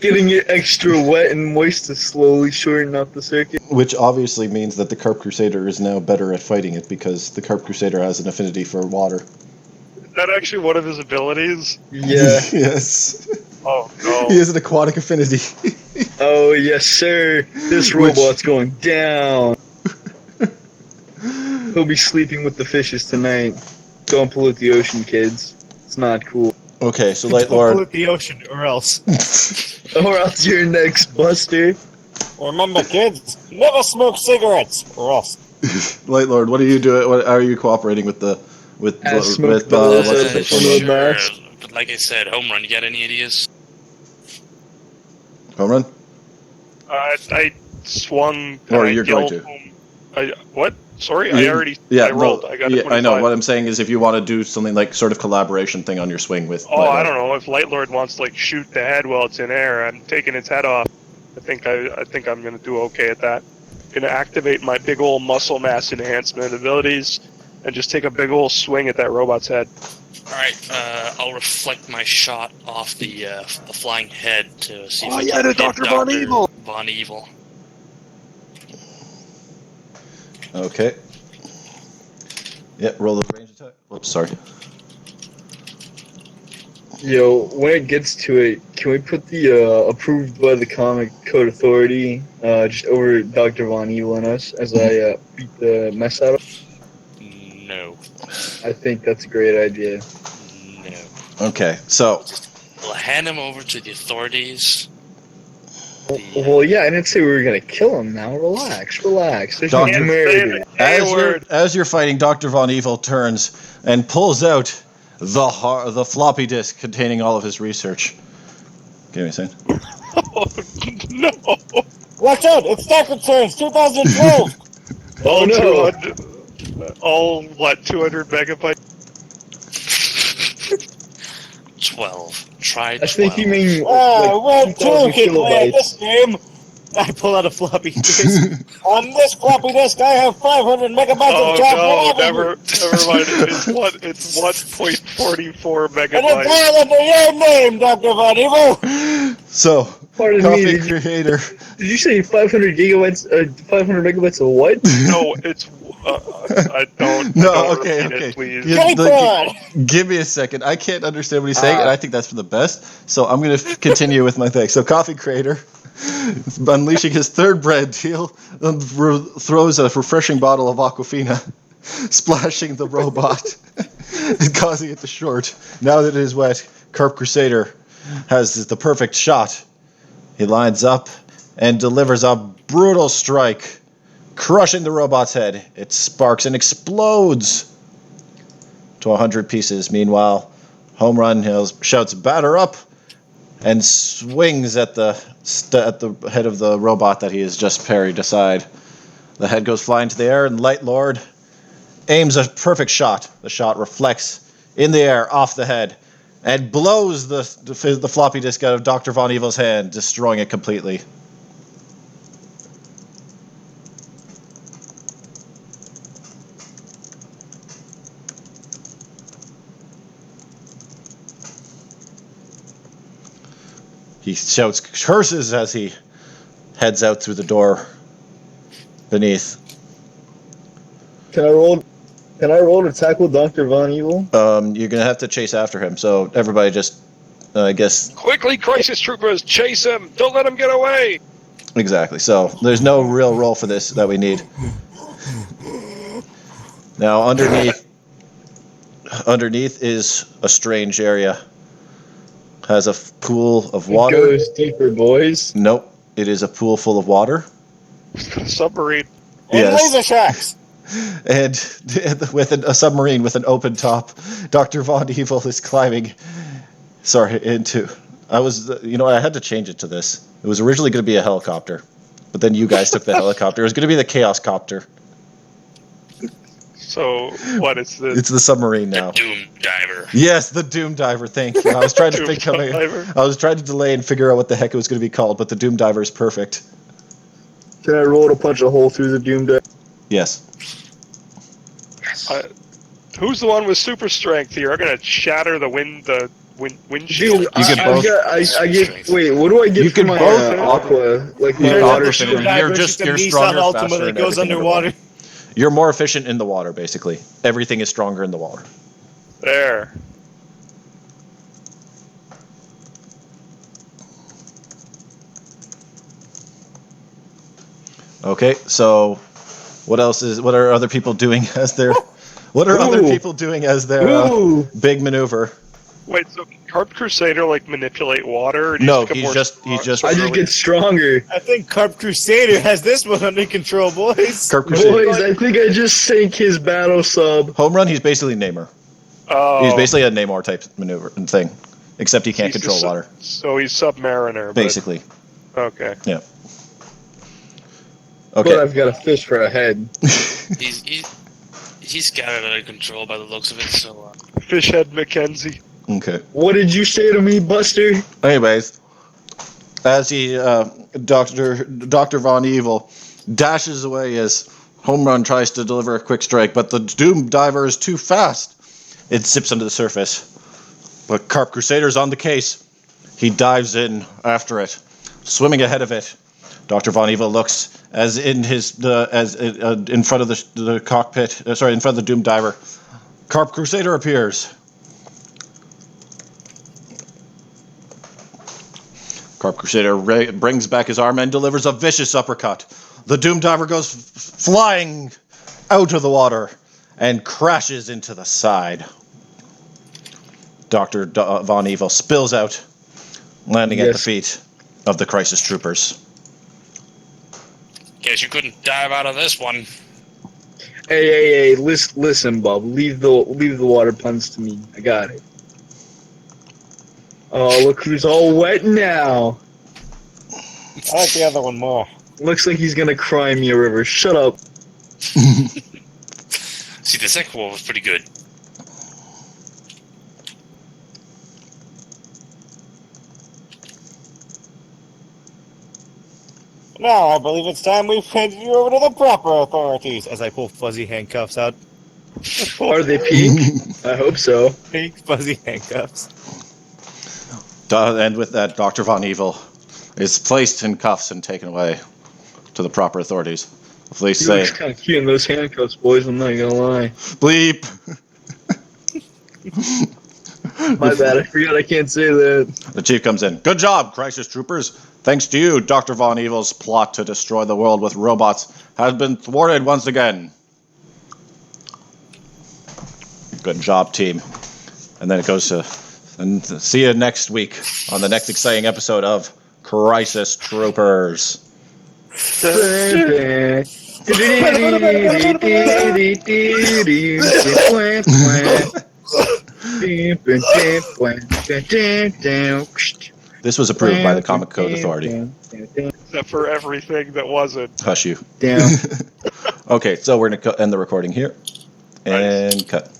Getting it extra wet and moist to slowly shorten up the circuit. Which obviously means that the Carp Crusader is now better at fighting it because the Carp Crusader has an affinity for water. Is that actually one of his abilities? Yeah. Yes. Oh, no. He has an aquatic affinity. Oh, yes, sir. This robot's going down. He'll be sleeping with the fishes tonight. Don't pollute the ocean, kids. It's not cool. Okay, so Light Don't Lord. pollute the ocean, or else. Or else you're next, Buster. Remember, kids, never smoke cigarettes, or else. Light Lord, what are you doing? What are you cooperating with the with smoke those, what's the sure. fish? Sure, but like I said, home run. You got any ideas? Home run? I swung. Or I you're going yelled to. home. What? Sorry, I already. Yeah, I rolled. no, I got yeah, a 25. I know. What I'm saying is, if you want to do something like sort of collaboration thing on your swing with. Oh, I don't know. If Light Lord wants to like shoot the head while it's in air, I'm taking its head off. I think I'm gonna do okay at that. Gonna activate my big old muscle mass enhancement abilities, and just take a big old swing at that robot's head. All right, I'll reflect my shot off the flying head to see if Oh, I yeah, can the hit Dr. Von Evil! Von Evil. Okay. Yeah, roll the range attack. Oops, sorry. Yo, when it gets to it, can we put the approved by the Comic Code Authority just over Dr. Von Evil and us as I beat the mess out of him? No. I think that's a great idea. No. Okay, so We'll hand him over to the authorities. Well, yeah, I didn't say we were gonna kill him now. Relax. There's no Doctor- murder. as you're fighting, Dr. Von Evil turns and pulls out the floppy disk containing all of his research. Give me a second. Oh no! Watch out! It's Stack Returns 2012! Oh, no. 200 megabytes? 12. Try 12. I think you mean Well, like two 2,000 can play at this kilobytes. game. I pull out a floppy disk. On this floppy disk, I have 500 megabytes Oh of chopped no! lava. Never mind. It's 1.44 And it's megabytes. all under your name, Dr. Von Evil! So, Pardon Coffee me. Creator. Did you say 500 gigabytes? 500 megabytes of what? No, it's. I don't. No, I don't okay, repeat okay. It, please. Yeah. Keep on! Give me a second. I can't understand what he's saying, and I think that's for the best. So I'm going to continue with my thing. So Coffee Creator, unleashing his third bread deal, throws a refreshing bottle of Aquafina, splashing the robot and causing it to short. Now that it is wet, Carp Crusader has the perfect shot. He lines up and delivers a brutal strike, crushing the robot's head. It sparks and explodes to 100 pieces. Meanwhile, Home Run shouts, "Batter up!" and swings at the head of the robot that he has just parried aside. The head goes flying to the air, and Light Lord aims a perfect shot. The shot reflects in the air off the head and blows the floppy disk out of Dr. Von Evil's hand, destroying it completely. He shouts curses as he heads out through the door beneath. Can I roll to tackle Dr. Von Evil? You're going to have to chase after him, so everybody just, I guess... Quickly, crisis troopers, chase him! Don't let him get away! Exactly, so there's no real roll for this that we need. Now, underneath is a strange area. Has a pool of water. It goes deeper, boys. Nope, it is a pool full of water. Submarine. And Yes. laser shacks! And with a submarine with an open top, Dr. Von Evil is climbing. Into. I had to change it to this. It was originally going to be a helicopter, but then you guys took the helicopter. It was going to be the Chaos Copter. So, what? It's the submarine now. Doom Diver. Yes, the Doom Diver. Thank you. I was trying to think of it. Diver. I was trying to delay and figure out what the heck it was going to be called, but the Doom Diver is perfect. Can I roll to punch a hole through the Doom Deck? Yes. Who's the one with super strength here? I'm gonna shatter the windshield. Dude, You can both- I get. Wait, what do I get You for can my both- aqua? Like my You're water aqua strength. fit. You're just- you're stronger, faster, ultimately and goes everything underwater. You're more efficient in the water, basically. Everything is stronger in the water. There. Okay, so what are other people doing as their big maneuver? Wait, so can Carp Crusader like manipulate water? Or No, become he's more just I just get stronger. I think Carp Crusader has this one under control, boys. Carp Crusader. Boys, I think I just sank his battle sub. Home run, he's basically Namor. Oh, He's basically a Namor type maneuver and thing. Except he can't he's control just- water. So he's Submariner. but- Basically. Okay. Yeah. But Okay. I've got a fish for a head. He's got it under control by the looks of it. So Fishhead Mackenzie. Okay. What did you say to me, Buster? Anyways, as he Dr. Von Evil dashes away as Home Run tries to deliver a quick strike, but the Doom Diver is too fast. It zips under the surface. But Carp Crusader's on the case. He dives in after it, swimming ahead of it. Dr. Von Evil looks as in front of the cockpit. In front of the Doom Diver. Carp Crusader appears. Carp Crusader brings back his arm and delivers a vicious uppercut. The Doom Diver goes flying out of the water and crashes into the side. Dr. Von Evil spills out, landing at the feet of the Crisis Troopers. guess you couldn't dive out of this one. Hey, listen, Bob. Leave the water puns to me. I got it. Oh, look who's all wet now. I like the other one more. Looks like he's gonna cry me a river. Shut up. See, the second one was pretty good. Now I believe it's time we've handed you over to the proper authorities. As I pull fuzzy handcuffs out. Are they pink? I hope so. Pink fuzzy handcuffs. And with that, Dr. Von Evil is placed in cuffs and taken away to the proper authorities. The police He say, looks kind of cute in those handcuffs, boys. I'm not gonna lie. bleep. My bad. I forgot I can't say that. The chief comes in. Good job, Crisis Troopers. Thanks to you, Dr. Von Evil's plot to destroy the world with robots has been thwarted once again. Good job, team. And then it goes to... And see you next week on the next exciting episode of Crisis Troopers. This was approved by the Comic Code Authority. Except for everything that wasn't. Hush you. Down. Okay, so we're going to end the recording here. And cut.